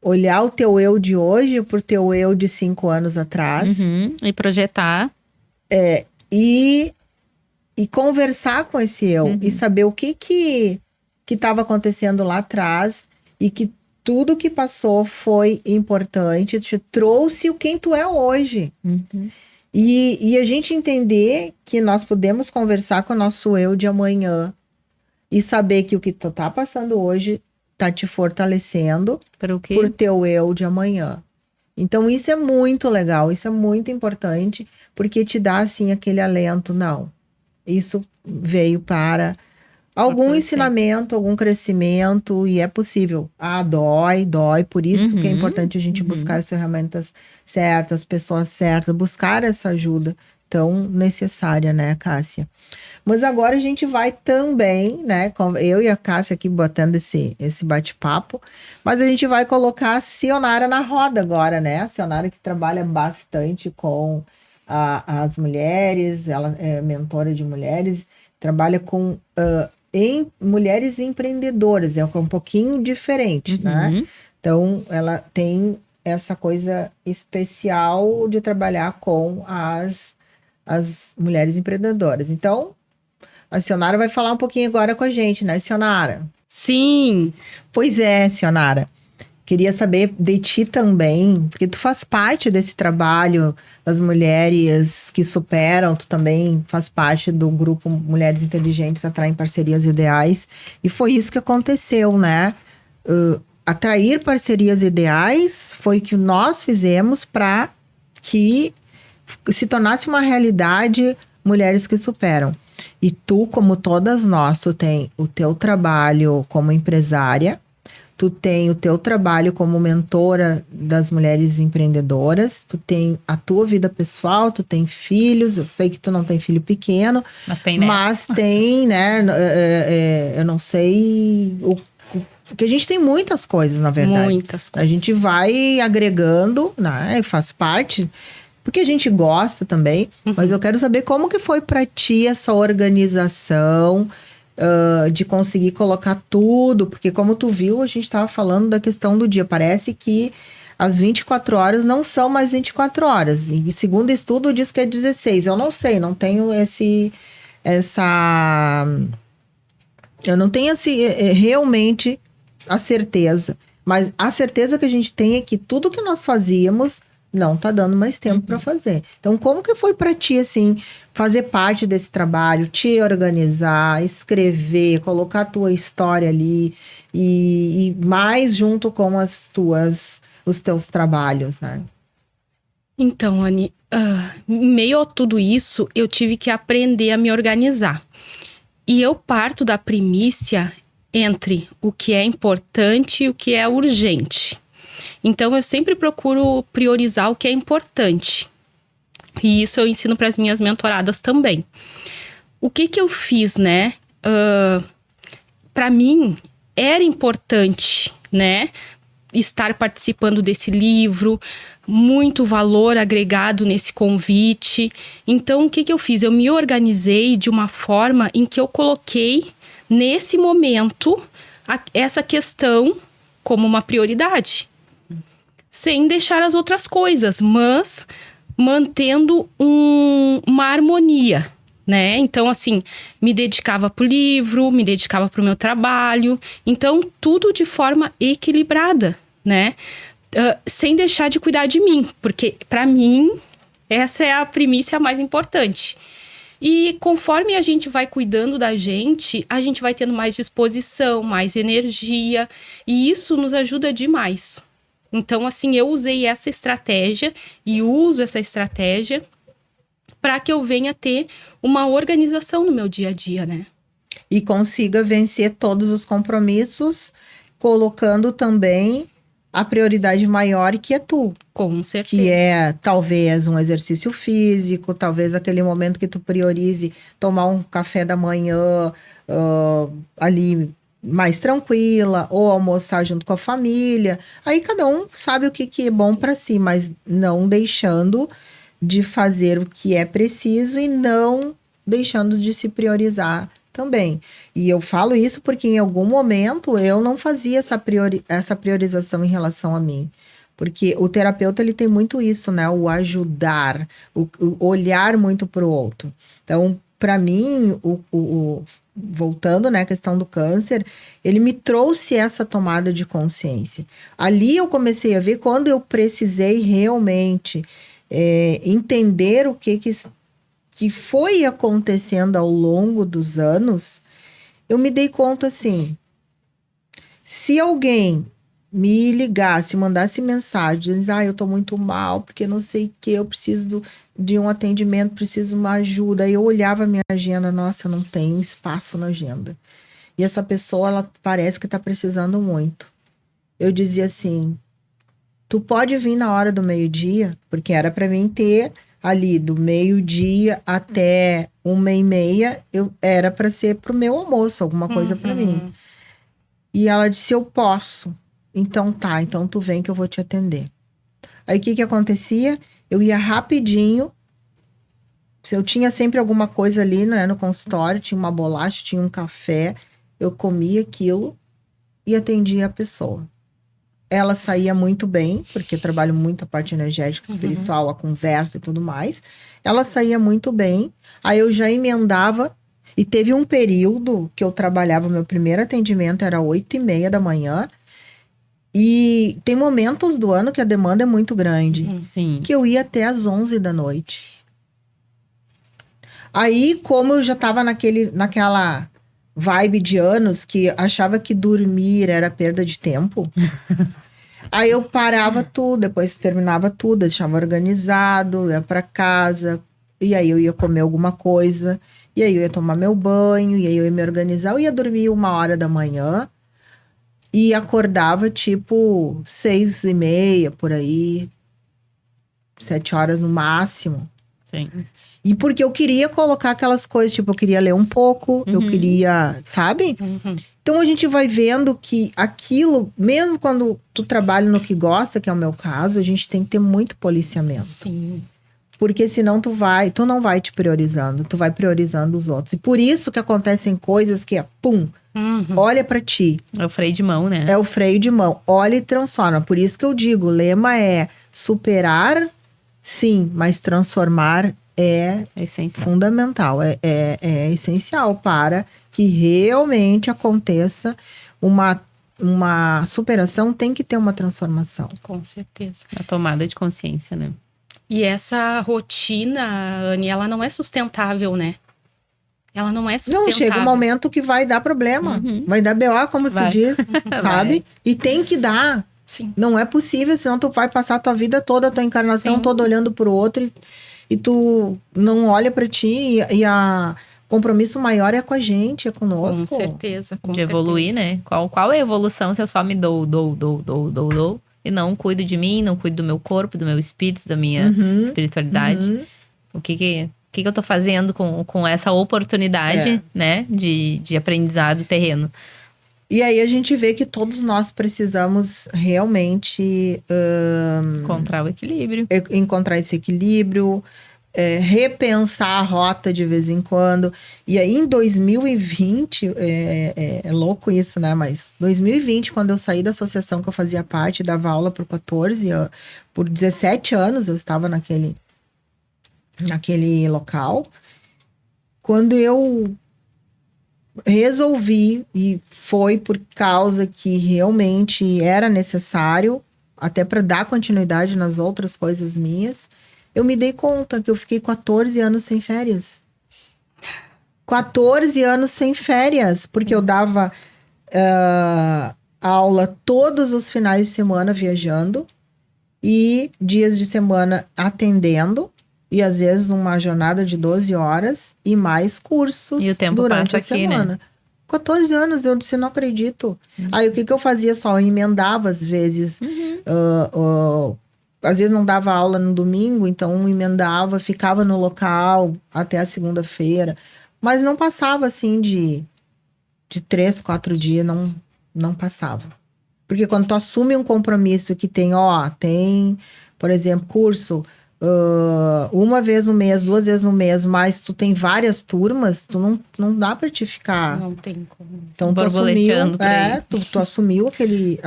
olhar o teu eu de hoje por teu eu de 5 anos atrás. E projetar. E conversar com esse eu. E saber o que estava acontecendo lá atrás. E que tudo que passou foi importante. Te trouxe quem tu é hoje. E a gente entender que nós podemos conversar com o nosso eu de amanhã. E saber que o que tu tá passando hoje tá te fortalecendo Para o quê? por teu eu de amanhã. Então, isso é muito legal, isso é muito importante, porque te dá, assim, aquele alento. Não, isso veio para algum Fortalecer. ensinamento, algum crescimento, e é possível. Ah, dói, por isso que é Uhum, importante a gente buscar as ferramentas certas, pessoas certas, buscar essa ajuda tão necessária, né, Cássia? Mas agora a gente vai também, né, eu e a Cássia aqui botando esse bate-papo, mas a gente vai colocar a Sionara na roda agora, né? A Sionara que trabalha bastante com as mulheres, ela é mentora de mulheres, trabalha com mulheres empreendedoras, é um pouquinho diferente, né? uhum. Então, ela tem essa coisa especial de trabalhar com as mulheres empreendedoras. Então, a Sionara vai falar um pouquinho agora com a gente, né, Sionara? Sim, Pois é, Sionara. Queria saber de ti também, porque tu faz parte desse trabalho das mulheres que superam, tu também faz parte do grupo Mulheres Inteligentes Atraem Parcerias Ideais, e foi isso que aconteceu, né? Atrair parcerias ideais foi o que nós fizemos para que se tornasse uma realidade mulheres que superam. E tu, como todas nós, tu tem o teu trabalho como empresária, tu tem o teu trabalho como mentora das mulheres empreendedoras, tu tem a tua vida pessoal, tu tem filhos, eu sei que tu não tem filho pequeno, Mas tem netos. mas tem, né, eu não sei, porque a gente tem muitas coisas, na verdade. muitas A coisas. gente vai agregando, né, faz parte, porque a gente gosta também, mas eu quero saber como que foi para ti essa organização, de conseguir colocar tudo, porque como tu viu, a gente estava falando da questão do dia, parece que as 24 horas não são mais 24 horas, e segundo estudo diz que é 16, eu não sei, não tenho eu não tenho realmente a certeza, mas a certeza que a gente tem é que tudo que nós fazíamos não tá dando mais tempo para fazer. Então, como que foi para ti, assim, fazer parte desse trabalho, te organizar, escrever, colocar a tua história ali e mais junto com os teus trabalhos, né? Então, Anny, em meio a tudo isso, eu tive que aprender a me organizar. E eu parto da primícia entre o que é importante e o que é urgente. Então, eu sempre procuro priorizar o que é importante. E isso eu ensino para as minhas mentoradas também. O que eu fiz, né? Para mim, era importante, né? Estar participando desse livro, muito valor agregado nesse convite. Então, o que eu fiz? Eu me organizei de uma forma em que eu coloquei, nesse momento, essa questão como uma prioridade. Sem deixar as outras coisas, mas mantendo uma harmonia, né? Então, assim, me dedicava pro livro, me dedicava pro meu trabalho. Então, tudo de forma equilibrada, né? Sem deixar de cuidar de mim, porque para mim essa é a primícia mais importante. E conforme a gente vai cuidando da gente, a gente vai tendo mais disposição, mais energia, e isso nos ajuda demais. Então, assim, eu usei essa estratégia e uso essa estratégia para que eu venha ter uma organização no meu dia a dia, né? E consiga vencer todos os compromissos, colocando também a prioridade maior, que é tu. Com certeza. Que é, talvez, um exercício físico, talvez aquele momento que tu priorize tomar um café da manhã ali mais tranquila, ou almoçar junto com a família. Aí cada um sabe o que é bom para si, mas não deixando de fazer o que é preciso e não deixando de se priorizar também. E eu falo isso porque em algum momento eu não fazia essa priorização em relação a mim. Porque o terapeuta, ele tem muito isso, né? O ajudar, o olhar muito para o outro. Então, para mim, voltando, né, a questão do câncer, ele me trouxe essa tomada de consciência. Ali eu comecei a ver quando eu precisei realmente entender o que foi acontecendo ao longo dos anos, eu me dei conta assim, Se alguém me ligasse, mandasse mensagem, dizendo, eu tô muito mal, porque não sei o que, eu preciso de um atendimento, preciso de uma ajuda. Aí eu olhava a minha agenda, nossa, não tem espaço na agenda. E essa pessoa, ela parece que tá precisando muito. Eu dizia assim, tu pode vir na hora do meio-dia, porque era para mim ter ali do meio-dia até 1h30, era para ser pro meu almoço, alguma coisa para mim. E ela disse, eu posso. Então tá, então tu vem que eu vou te atender. Aí o que acontecia? Eu ia rapidinho. Se eu tinha sempre alguma coisa ali, né, no consultório, tinha uma bolacha, tinha um café, eu comia aquilo e atendia a pessoa. Ela saía muito bem, porque eu trabalho muito a parte energética, espiritual, a conversa e tudo mais. Ela saía muito bem, aí eu já emendava. E teve um período que eu trabalhava, meu primeiro atendimento era 8h30 da manhã. E tem momentos do ano que a demanda é muito grande. Sim. Que eu ia até às 11 da noite. Aí, como eu já estava naquela vibe de anos que achava que dormir era perda de tempo, aí eu parava tudo, depois terminava tudo, deixava organizado, ia para casa, e aí eu ia comer alguma coisa, e aí eu ia tomar meu banho, e aí eu ia me organizar, eu ia dormir 1h da manhã, e acordava tipo 6h30, por aí, 7h no máximo. Sim. E porque eu queria colocar aquelas coisas, tipo, eu queria ler um pouco, eu queria, sabe? Então a gente vai vendo que aquilo, mesmo quando tu trabalha no que gosta, que é o meu caso, a gente tem que ter muito policiamento. Sim. Porque senão tu não vai te priorizando, tu vai priorizando os outros. E por isso que acontecem coisas que olha pra ti. É o freio de mão, né? É o freio de mão, olha e transforma. Por isso que eu digo, o lema é superar, sim, mas transformar é essencial. fundamental, é essencial para que realmente aconteça uma superação, tem que ter uma transformação. Com certeza. A tomada de consciência, né? E essa rotina, Anne, ela não é sustentável, né? Ela não é sustentável. Não, chega um momento que vai dar problema, vai dar BO, como se diz, sabe? E tem que dar. Sim. Não é possível, senão tu vai passar a tua vida toda, a tua encarnação toda olhando pro outro e tu não olha pra ti e a compromisso maior é com a gente, é conosco. Com certeza, com de evoluir, né? Qual é a evolução se eu só me dou e não cuido de mim, não cuido do meu corpo, do meu espírito, da minha espiritualidade? O que eu tô fazendo com essa oportunidade, né? De aprendizado terreno? E aí a gente vê que todos nós precisamos realmente encontrar o equilíbrio. Encontrar esse equilíbrio, repensar a rota de vez em quando. E aí em 2020, é louco isso, né? Mas 2020, quando eu saí da associação que eu fazia parte, dava aula por 14, por 17 anos eu estava naquele local. Quando eu resolvi, e foi por causa que realmente era necessário, até para dar continuidade nas outras coisas minhas, eu me dei conta que eu fiquei 14 anos sem férias. 14 anos sem férias, porque eu dava aula todos os finais de semana viajando e dias de semana atendendo. E às vezes uma jornada de 12 horas e mais cursos e o tempo durante passa a aqui, semana. Né? 14 anos, eu disse, não acredito. Aí o que eu fazia só? Eu emendava às vezes. Às vezes não dava aula no domingo, então emendava, ficava no local até a segunda-feira. Mas não passava assim de 3, 4 dias, não passava. Porque quando tu assume um compromisso que tem, por exemplo, curso... uma vez no mês, 2 vezes no mês, mas tu tem várias turmas, tu não dá pra te ficar. Não tem como. Então tu assumiu aquele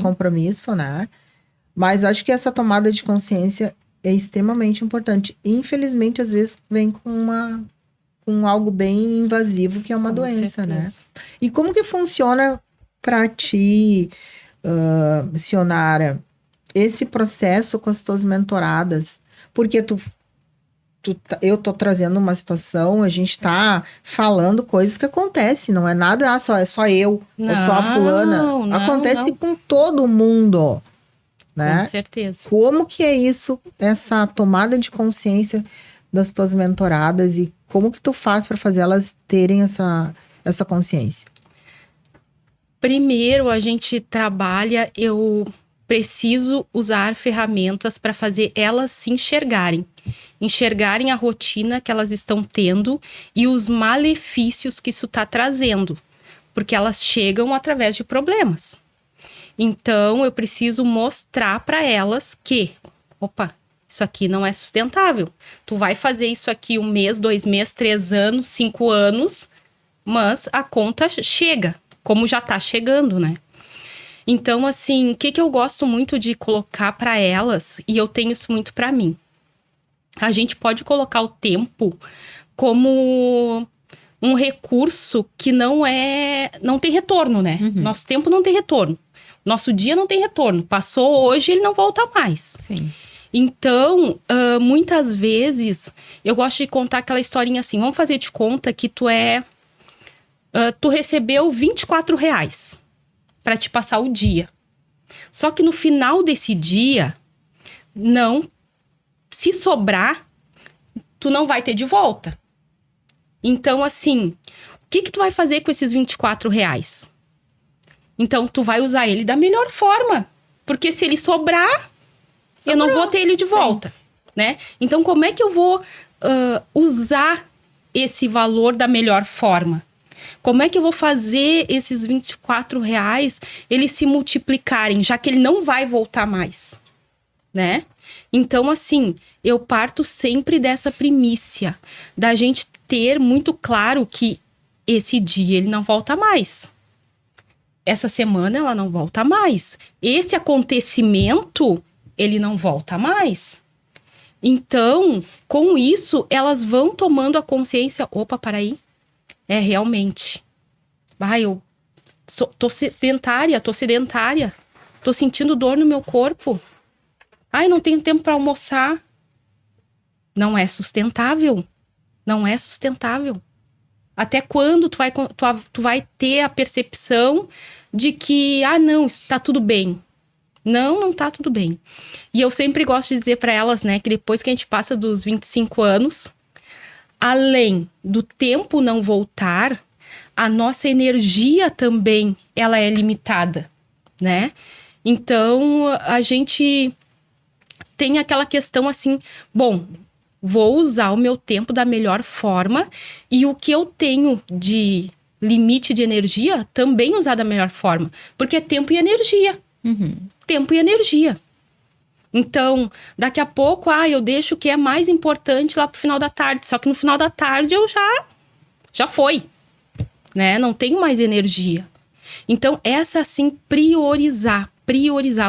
compromisso, né? Mas acho que essa tomada de consciência é extremamente importante. Infelizmente, às vezes vem com algo bem invasivo, que é uma doença, né? E como que funciona pra ti, missionária, esse processo com as tuas mentoradas? Porque tu eu tô trazendo uma situação, a gente tá falando coisas que acontecem, não é nada, é só eu, ou só a fulana. Não, Acontece não. com todo mundo, né? Com certeza. Como que é isso, essa tomada de consciência das tuas mentoradas e como que tu faz para fazer elas terem essa consciência? Primeiro, a gente trabalha, eu preciso usar ferramentas para fazer elas se enxergarem a rotina que elas estão tendo e os malefícios que isso está trazendo, porque elas chegam através de problemas. Então, eu preciso mostrar para elas que, opa, isso aqui não é sustentável. Tu vai fazer isso aqui 1 mês, 2 meses, 3 anos, 5 anos, mas a conta chega, como já tá chegando, né? Então, assim, o que eu gosto muito de colocar para elas, e eu tenho isso muito para mim. A gente pode colocar o tempo como um recurso que não tem retorno, né? Nosso tempo não tem retorno. Nosso dia não tem retorno. Passou hoje, ele não volta mais. Sim. Então, muitas vezes, eu gosto de contar aquela historinha assim. Vamos fazer de conta que tu recebeu R$24 para te passar o dia. Só que no final desse dia, se sobrar, tu não vai ter de volta. Então, assim, o que tu vai fazer com esses R$24? Então, tu vai usar ele da melhor forma. Porque se ele sobrar, eu não vou ter ele de volta, né? Então, como é que eu vou usar esse valor da melhor forma? Como é que eu vou fazer esses R$24 eles se multiplicarem, já que ele não vai voltar mais, né? Então, assim, eu parto sempre dessa primícia, da gente ter muito claro que esse dia ele não volta mais. Essa semana ela não volta mais. Esse acontecimento, ele não volta mais. Então, com isso, elas vão tomando a consciência, opa, para aí. Realmente. Eu tô sedentária, tô sentindo dor no meu corpo. Não tenho tempo para almoçar. Não é sustentável. Não é sustentável. Até quando tu vai ter a percepção de que, não, isso tá tudo bem. Não tá tudo bem. E eu sempre gosto de dizer para elas, né, que depois que a gente passa dos 25 anos, além do tempo não voltar, a nossa energia também, ela é limitada, né? Então, a gente tem aquela questão assim, bom, vou usar o meu tempo da melhor forma e o que eu tenho de limite de energia também usar da melhor forma, porque é tempo e energia. Tempo e energia. Então, daqui a pouco, eu deixo o que é mais importante lá pro final da tarde. Só que no final da tarde eu já foi, né? Não tenho mais energia. Então, essa assim, priorizar.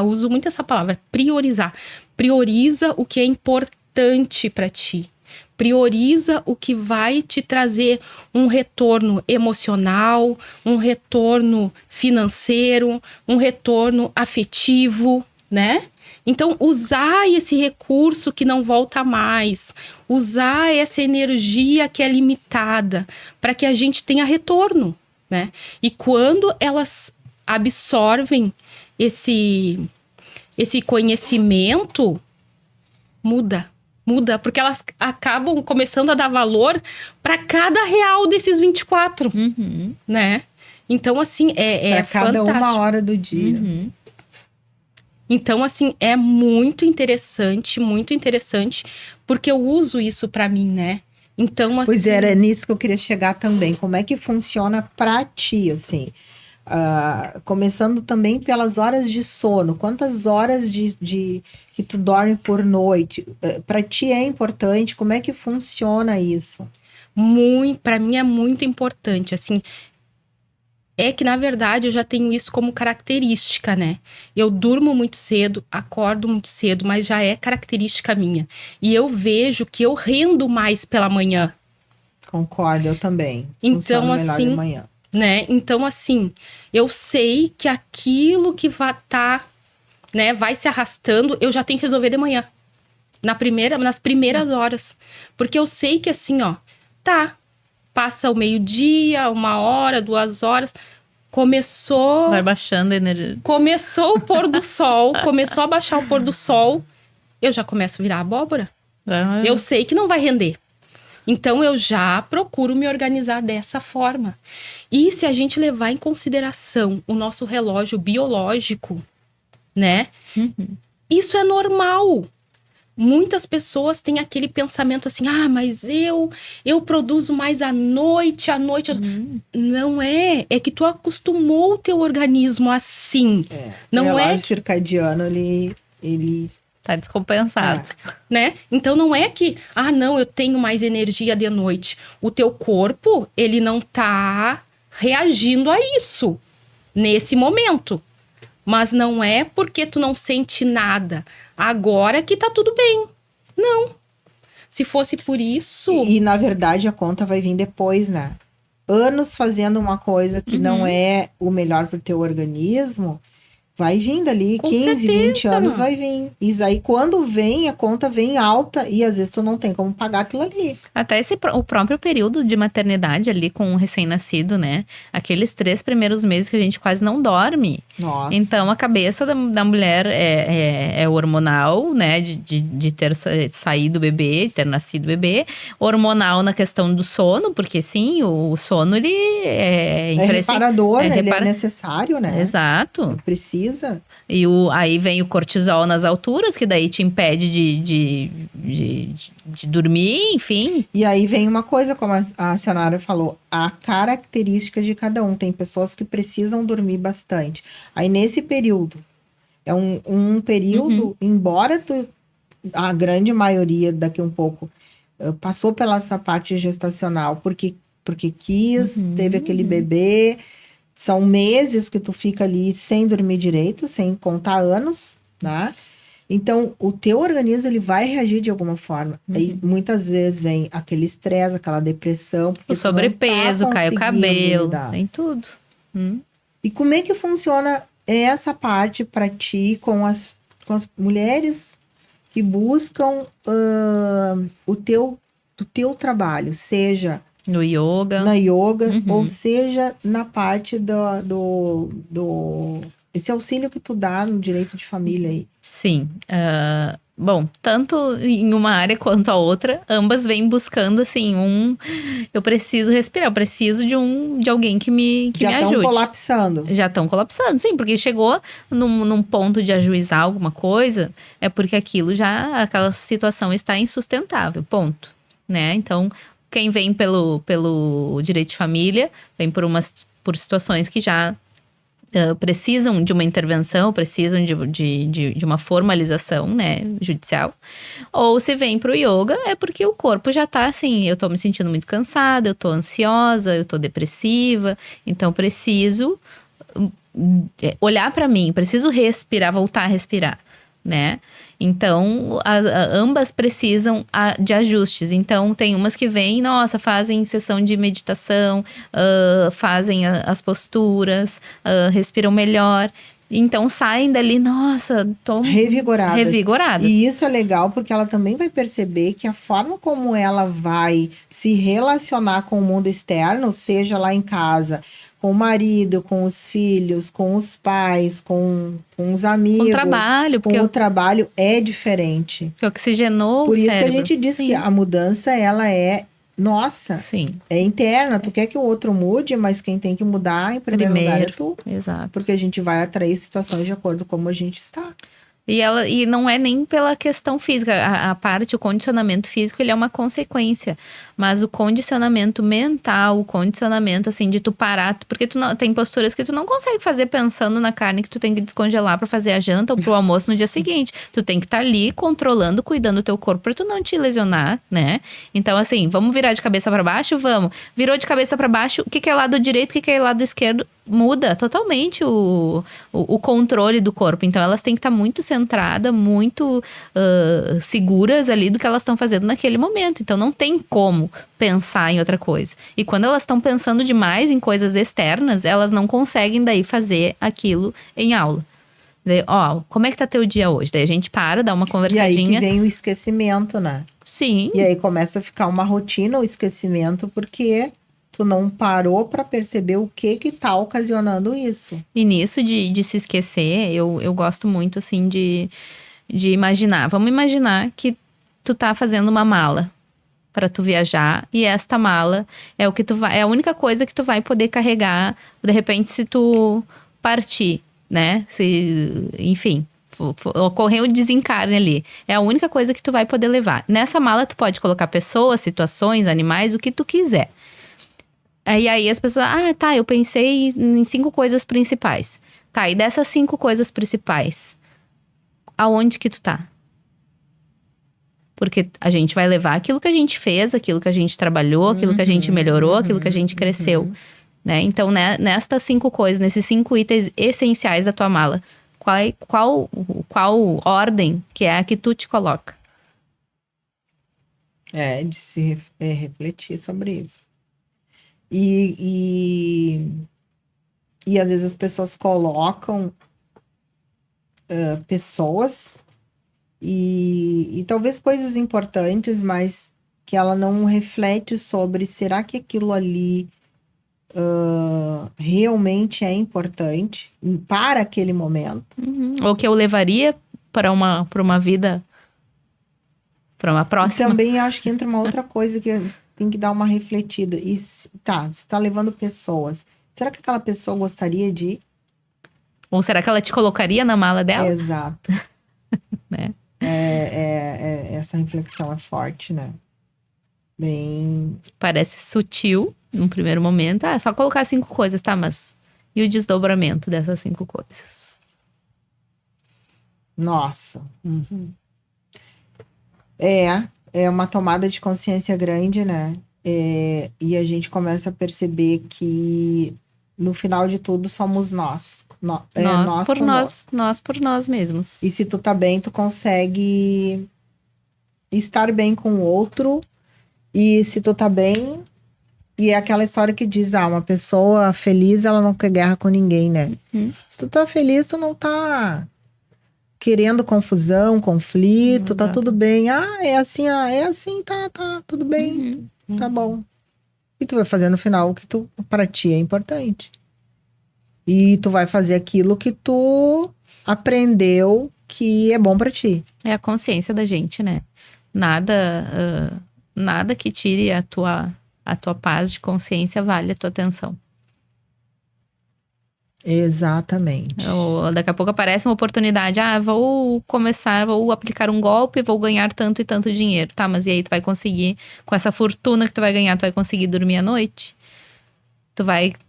Uso muito essa palavra, priorizar. Prioriza o que é importante para ti. Prioriza o que vai te trazer um retorno emocional, um retorno financeiro, um retorno afetivo, né? Então, usar esse recurso que não volta mais, usar essa energia que é limitada para que a gente tenha retorno, né? E quando elas absorvem esse conhecimento, muda, porque elas acabam começando a dar valor para cada real desses 24, né? Então, assim, é cada fantástico. 1 hora do dia. Então, assim, é muito interessante, porque eu uso isso para mim, né? Então, assim... Pois era nisso que eu queria chegar também. Como é que funciona para ti, assim? Começando também pelas horas de sono. Quantas horas que tu dorme por noite? Para ti é importante? Como é que funciona isso? Para mim é muito importante, assim... É que, na verdade, eu já tenho isso como característica, né? Eu durmo muito cedo, acordo muito cedo, mas já é característica minha. E eu vejo que eu rendo mais pela manhã. Concordo, eu também. Então, assim, de manhã. Né? Então, assim, eu sei que aquilo que vai se arrastando, eu já tenho que resolver de manhã. nas primeiras horas. Porque eu sei que assim, ó, passa o meio-dia, 1 hora, 2 horas, Vai baixando a energia. começou o pôr do sol, começou a baixar o pôr do sol, eu já começo a virar abóbora. Eu sei que não vai render. Então, eu já procuro me organizar dessa forma. E se a gente levar em consideração o nosso relógio biológico, né? Isso é normal. Muitas pessoas têm aquele pensamento assim, mas eu produzo mais à noite. Não é. É que tu acostumou o teu organismo assim. Não o é relógio circadiano, ele Tá descompensado. né? Então não é que, não, eu tenho mais energia de noite. O teu corpo, ele não tá reagindo a isso nesse momento. Mas não é porque tu não sente nada agora que tá tudo bem. Não. Se fosse por isso... E na verdade, a conta vai vir depois, né? Anos fazendo uma coisa que não é o melhor pro teu organismo... Vai vindo ali, Com 15, 20 certeza. anos vai vir. Isso aí, quando vem, a conta vem alta e às vezes tu não tem como pagar aquilo ali. Até o próprio período de maternidade ali com o recém-nascido, né? Aqueles 3 primeiros meses que a gente quase não dorme. Nossa. Então, a cabeça da mulher é hormonal, né? De ter saído o bebê, de ter nascido o bebê. Hormonal na questão do sono, porque sim, o sono, ele é reparador, né? Ele é necessário, né? Exato. Precisa. E aí vem o cortisol nas alturas, que daí te impede de dormir, enfim. E aí vem uma coisa, como a Sionara falou, a característica de cada um. Tem pessoas que precisam dormir bastante. Aí nesse período, é um período, embora a grande maioria daqui um pouco passou pela essa parte gestacional, porque quis, teve aquele bebê... São meses que tu fica ali sem dormir direito, sem contar anos, né? Então, o teu organismo, ele vai reagir de alguma forma. Aí, muitas vezes, vem aquele estresse, aquela depressão. O sobrepeso, cai o cabelo, tem tudo. E como é que funciona essa parte para ti com as mulheres que buscam o teu trabalho, seja... No yoga. Na yoga, ou seja, na parte esse auxílio que tu dá no direito de família aí. Sim. Bom, tanto em uma área quanto a outra, ambas vêm buscando, assim, eu preciso respirar, eu preciso de alguém que me ajude. Já estão colapsando. Já estão colapsando, sim, porque chegou num ponto de ajuizar alguma coisa, é porque aquela situação está insustentável, ponto, né? Então... Quem vem pelo direito de família, vem por situações que já precisam de uma intervenção, precisam de uma formalização, né, judicial. Ou se vem pro yoga, é porque o corpo já tá assim, eu tô me sentindo muito cansada, eu tô ansiosa, eu tô depressiva, então preciso olhar para mim, preciso respirar, voltar a respirar, né? Então, ambas precisam de ajustes. Então, tem umas que vêm, fazem sessão de meditação, fazem as posturas, respiram melhor. Então, saem dali, tô revigoradas. E isso é legal porque ela também vai perceber que a forma como ela vai se relacionar com o mundo externo, seja lá em casa... Com o marido, com os filhos, com os pais, com os amigos. Com o trabalho. Com o trabalho é diferente. Que oxigenou Por o isso cérebro. que a gente diz que a mudança, ela é... Nossa, sim. É interna. Tu quer que o outro mude, mas quem tem que mudar em primeiro lugar é tu. Exato. Porque a gente vai atrair situações de acordo com como a gente está. E não é nem pela questão física. O condicionamento físico, ele é uma consequência. Mas o condicionamento mental, o condicionamento, assim, de tu parar... Porque tem posturas que tu não consegue fazer pensando na carne que tu tem que descongelar pra fazer a janta ou pro almoço no dia seguinte. Tu tem que estar ali controlando, cuidando do teu corpo pra tu não te lesionar, né? Então, assim, vamos virar de cabeça pra baixo? Vamos. Virou de cabeça pra baixo, o que é lado direito, o que é lado esquerdo? Muda totalmente o controle do corpo. Então, elas têm que estar muito centradas, muito seguras ali do que elas estão fazendo naquele momento. Então, não tem como pensar em outra coisa. E quando elas estão pensando demais em coisas externas, elas não conseguem daí fazer aquilo em aula, Daí, ó, como é que tá teu dia hoje? Daí a gente para, dá uma E conversadinha. aí que vem o esquecimento, né? Sim. E aí começa a ficar uma rotina o esquecimento, porque tu não parou para perceber o que tá ocasionando isso. E nisso de se esquecer, eu gosto muito, assim, de imaginar. Vamos imaginar que tu tá fazendo uma mala para tu viajar e esta mala é o que é a única coisa que tu vai poder carregar, de repente, se tu partir, né? Enfim, ocorreu um desencarne ali. É a única coisa que tu vai poder levar. Nessa mala tu pode colocar pessoas, situações, animais, o que tu quiser. Aí as pessoas, tá, eu pensei em 5 coisas principais. Tá, e dessas 5 coisas principais, aonde que tu tá? Porque a gente vai levar aquilo que a gente fez, aquilo que a gente trabalhou, aquilo que a gente melhorou, aquilo que a gente cresceu. Né? Então, nestas 5 coisas, nesses 5 itens essenciais da tua mala, qual ordem que é a que tu te coloca? De se refletir sobre isso. E às vezes as pessoas colocam pessoas e talvez coisas importantes, mas que ela não reflete sobre será que aquilo ali realmente é importante para aquele momento. Ou que eu levaria para uma vida, para uma próxima. E também acho que entra uma outra coisa que tem que dar uma refletida. E se tá levando pessoas, será que aquela pessoa gostaria de ir? Ou será que ela te colocaria na mala dela? Exato. Né? Essa reflexão é forte, né? Bem... Parece sutil num primeiro momento. É só colocar 5 coisas, tá? Mas e o desdobramento dessas 5 coisas? Nossa. É uma tomada de consciência grande, né? E a gente começa a perceber que no final de tudo somos nós. Nós por nós mesmos. E se tu tá bem, tu consegue estar bem com o outro. E se tu tá bem... E é aquela história que diz, uma pessoa feliz, ela não quer guerra com ninguém, né? Se tu tá feliz, tu não tá querendo confusão, conflito, tá tudo bem. É assim, tá tudo bem, tá bom. E tu vai fazer no final o que pra ti é importante. E tu vai fazer aquilo que tu aprendeu que é bom pra ti. É a consciência da gente, né? Nada que tire a tua paz de consciência vale a tua atenção. Exatamente. Daqui a pouco aparece uma oportunidade. Vou aplicar um golpe, vou ganhar tanto e tanto dinheiro. Tá, mas e aí tu vai conseguir, com essa fortuna que tu vai ganhar, tu vai conseguir dormir à noite?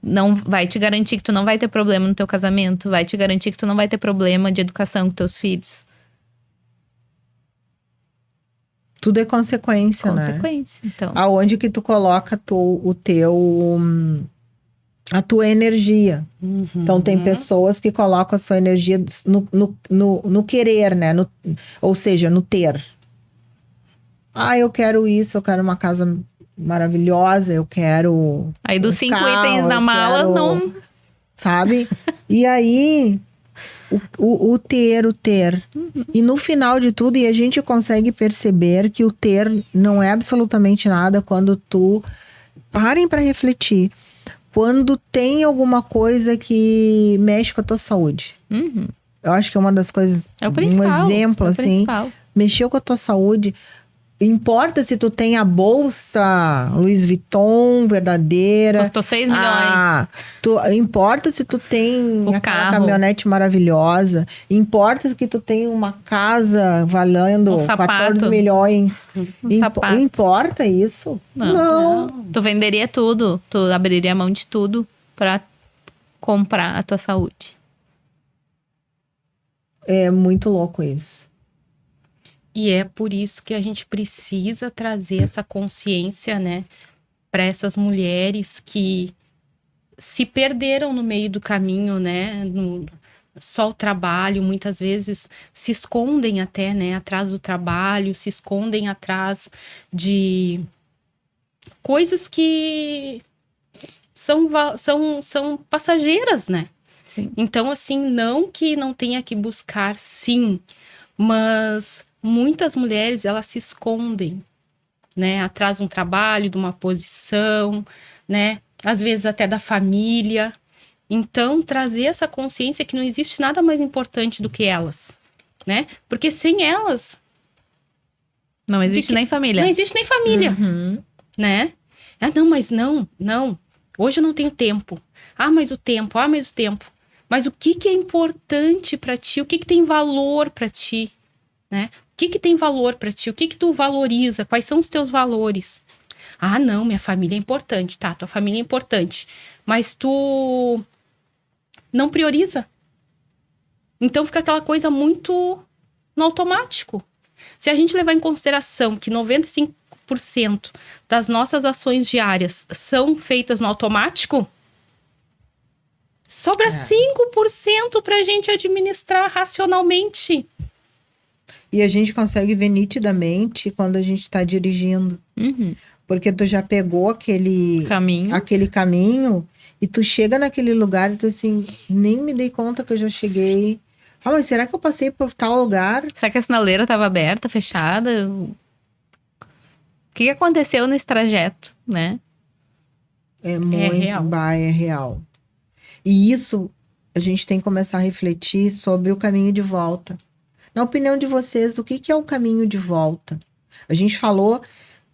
Não vai te garantir que tu não vai ter problema no teu casamento, vai te garantir que tu não vai ter problema de educação com teus filhos. Tudo é consequência, né? Consequência, então. Aonde que tu coloca a tua energia. Então, tem pessoas que colocam a sua energia no querer, né? Ou seja, no ter. Eu quero isso, eu quero uma casa maravilhosa, eu quero... Aí dos 5 itens na mala, não... Sabe? E aí... O ter. E no final de tudo, e a gente consegue perceber que o ter não é absolutamente nada quando parem para refletir. Quando tem alguma coisa que mexe com a tua saúde. Eu acho que é uma das coisas, um exemplo assim, mexeu com a tua saúde. Importa se tu tem a bolsa Louis Vuitton verdadeira. Custou 6 milhões. Importa se tu tem aquela carro. Caminhonete maravilhosa. Importa que tu tem uma casa valendo 14 milhões. Importa isso? Não. Tu venderia tudo. Tu abriria mão de tudo pra comprar a tua saúde. É muito louco isso. E é por isso que a gente precisa trazer essa consciência, né, para essas mulheres que se perderam no meio do caminho, né, só o trabalho, muitas vezes se escondem até, né, atrás do trabalho, se escondem atrás de coisas que são passageiras, né? Sim. Então, assim, não que não tenha que buscar, sim, mas muitas mulheres, elas se escondem, né? Atrás de um trabalho, de uma posição, né? Às vezes até da família. Então, trazer essa consciência que não existe nada mais importante do que elas, né? Porque sem elas... Não existe nem família. Não existe nem família, Uhum. né? Ah, não, mas não. Hoje eu não tenho tempo. Mas o tempo. Mas o que é importante para ti? O que tem valor para ti? Né? O que tem valor para ti? O que tu valoriza? Quais são os teus valores? Não, minha família é importante, tá? Tua família é importante. Mas tu não prioriza. Então fica aquela coisa muito no automático. Se a gente levar em consideração que 95% das nossas ações diárias são feitas no automático, sobra 5% para a gente administrar racionalmente. E a gente consegue ver nitidamente quando a gente está dirigindo. Uhum. Porque tu já pegou aquele caminho e tu chega naquele lugar e tu assim, nem me dei conta que eu já cheguei. Mas será que eu passei por tal lugar? Será que a sinaleira estava aberta, fechada? O que aconteceu nesse trajeto, né? É muito real. É real. E isso a gente tem que começar a refletir sobre o caminho de volta. Na opinião de vocês, o que é o caminho de volta? A gente falou,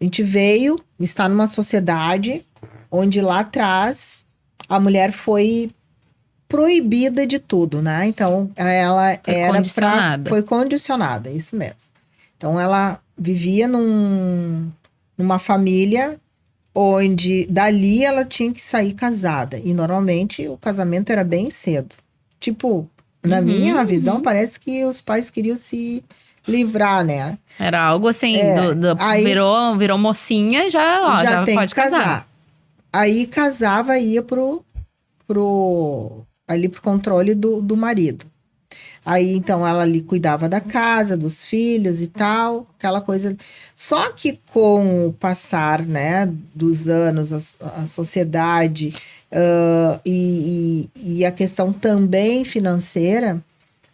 a gente veio, está numa sociedade onde lá atrás a mulher foi proibida de tudo, né? Então, ela foi condicionada, isso mesmo. Então, ela vivia numa família onde dali ela tinha que sair casada. E normalmente o casamento era bem cedo. Tipo, na minha visão, parece que os pais queriam se livrar, né? Era algo assim, aí, virou mocinha, já tem pode que casar. Aí casava e ia pro controle do marido. Aí, então, ela ali cuidava da casa, dos filhos e tal, aquela coisa. Só que com o passar, né, dos anos, a sociedade e a questão também financeira,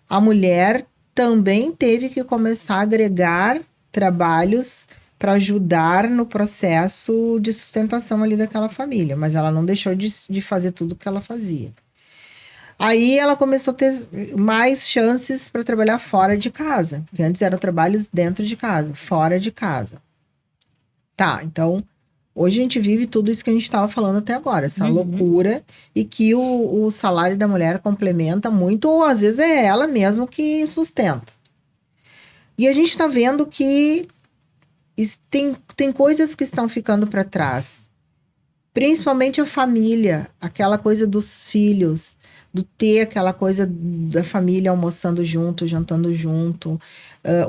a mulher também teve que começar a agregar trabalhos para ajudar no processo de sustentação ali daquela família. Mas ela não deixou de fazer tudo o que ela fazia. Aí ela começou a ter mais chances para trabalhar fora de casa. Porque antes eram trabalhos dentro de casa, fora de casa. Tá, então, hoje a gente vive tudo isso que a gente estava falando até agora. Essa loucura. E que o salário da mulher complementa muito, ou às vezes é ela mesma que sustenta. E a gente está vendo que tem coisas que estão ficando para trás. Principalmente a família, aquela coisa dos filhos, do ter aquela coisa da família almoçando junto, jantando junto,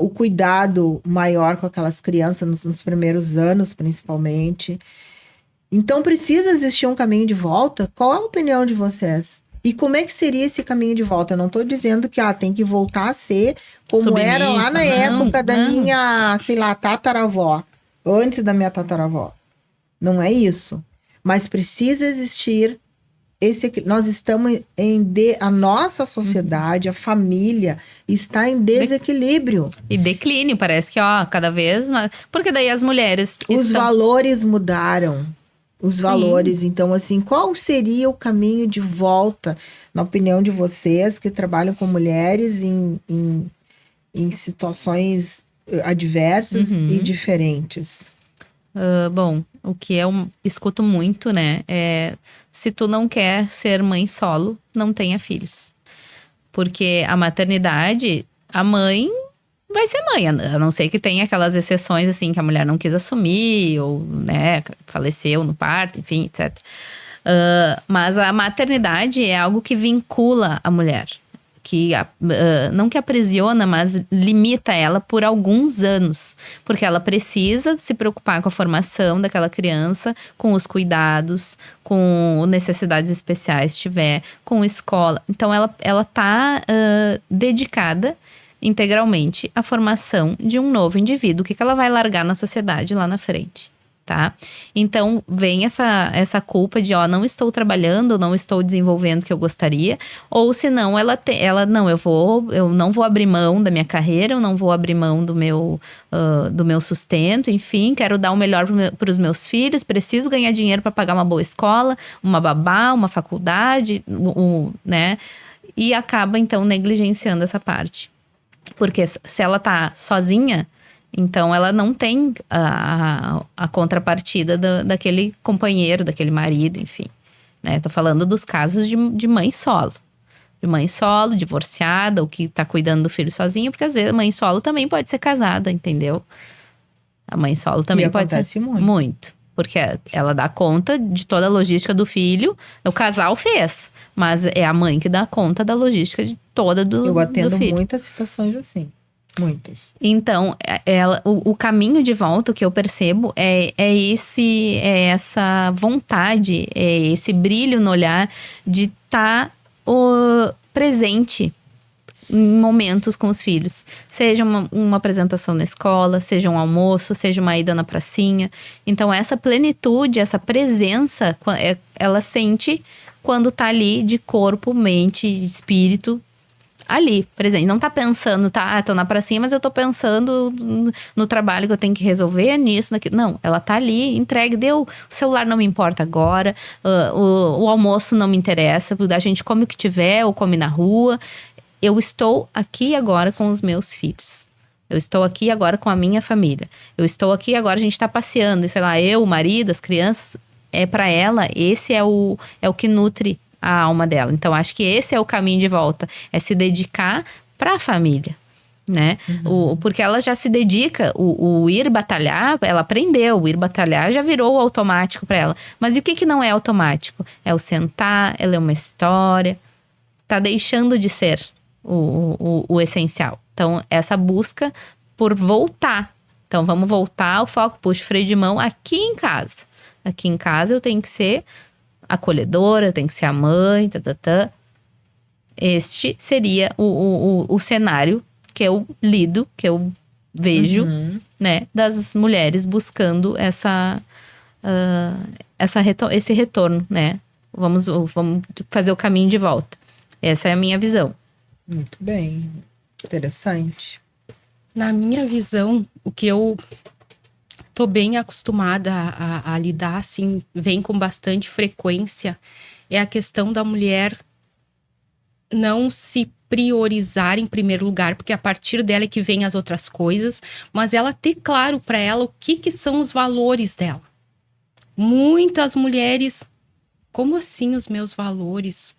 o cuidado maior com aquelas crianças nos primeiros anos, principalmente. Então, precisa existir um caminho de volta? Qual é a opinião de vocês? E como é que seria esse caminho de volta? Eu não estou dizendo que tem que voltar a ser como era lá na época da minha, sei lá, tataravó, antes da minha tataravó. Não é isso. Mas precisa existir nós estamos a nossa sociedade, a família está em desequilíbrio. E declínio, parece que, cada vez mais. Porque daí as mulheres. Os valores mudaram. Os valores. Então, assim, qual seria o caminho de volta, na opinião de vocês, que trabalham com mulheres em situações adversas e diferentes? Bom, o que eu escuto muito, né, é se tu não quer ser mãe solo, não tenha filhos. Porque a maternidade, a mãe vai ser mãe, a não ser que tenha aquelas exceções, assim, que a mulher não quis assumir, ou, né, faleceu no parto, enfim, etc. Mas a maternidade é algo que vincula a mulher. Não que aprisiona, mas limita ela por alguns anos. Porque ela precisa se preocupar com a formação daquela criança, com os cuidados, com necessidades especiais se tiver, com escola. Então, ela está dedicada integralmente à formação de um novo indivíduo. O que ela vai largar na sociedade lá na frente, tá? Então, vem essa culpa de, ó, não estou trabalhando, não estou desenvolvendo o que eu gostaria, ou senão não, eu não vou abrir mão da minha carreira, eu não vou abrir mão do meu sustento, enfim, quero dar o melhor para os meus filhos, preciso ganhar dinheiro para pagar uma boa escola, uma babá, uma faculdade, né? E acaba, então, negligenciando essa parte. Porque se ela tá sozinha, então ela não tem a contrapartida daquele companheiro, daquele marido, enfim. Né? Tô falando dos casos de mãe solo. De mãe solo, divorciada, ou que tá cuidando do filho sozinho, porque às vezes a mãe solo também pode ser casada, entendeu? A mãe solo também pode ser. Acontece muito. Muito. Porque ela dá conta de toda a logística do filho. O casal fez, mas é a mãe que dá conta da logística de toda do filho. Eu atendo muitas situações assim. Muitas. Então, o caminho de volta, o que eu percebo, é essa vontade, é esse brilho no olhar de estar presente em momentos com os filhos. Seja uma apresentação na escola, seja um almoço, seja uma ida na pracinha. Então, essa plenitude, essa presença, ela sente quando tá ali de corpo, mente, espírito, ali, presente. Não tá pensando, tô na pracinha, mas eu tô pensando no trabalho que eu tenho que resolver, nisso, naquilo. Não, ela tá ali, entregue, o celular não me importa agora, o almoço não me interessa, a gente come o que tiver, ou come na rua. Eu estou aqui agora com os meus filhos. Eu estou aqui agora com a minha família. Eu estou aqui agora, a gente tá passeando, e sei lá, eu, o marido, as crianças, para ela, esse é o que nutre a alma dela. Então, acho que esse é o caminho de volta. É se dedicar para a família, né? Porque ela já se dedica, o ir batalhar, ela aprendeu. O ir batalhar já virou automático para ela. Mas e o que não é automático? É o sentar, é ler uma história. Tá deixando de ser o essencial. Então, essa busca por voltar. Então, vamos voltar ao foco. Puxa o freio de mão aqui em casa. Aqui em casa eu tenho que ser acolhedora, tem que ser a mãe, Este seria o cenário que eu lido, que eu vejo, né, das mulheres buscando esse retorno, né? Vamos fazer o caminho de volta. Essa é a minha visão. Muito bem, interessante. Na minha visão, o que eu tô bem acostumada a lidar, assim, vem com bastante frequência, é a questão da mulher não se priorizar em primeiro lugar, porque a partir dela é que vem as outras coisas, mas ela ter claro para ela o que são os valores dela. Muitas mulheres, como assim os meus valores?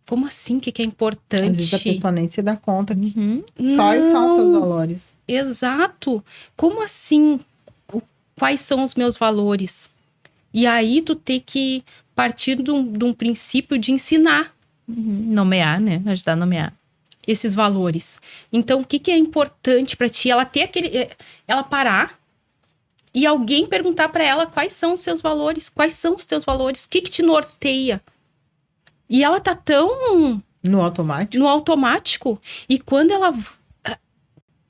Como assim? O que é importante? Às vezes a pessoa nem se dá conta quais são os seus valores. Exato. Como assim? Quais são os meus valores? E aí tu tem que partir de um princípio de ensinar. Nomear, né? Ajudar a nomear esses valores. Então, o que é importante para ti? Ela ter ela parar e alguém perguntar para ela quais são os seus valores, quais são os teus valores, o que te norteia. E ela tá tão no automático. E quando ela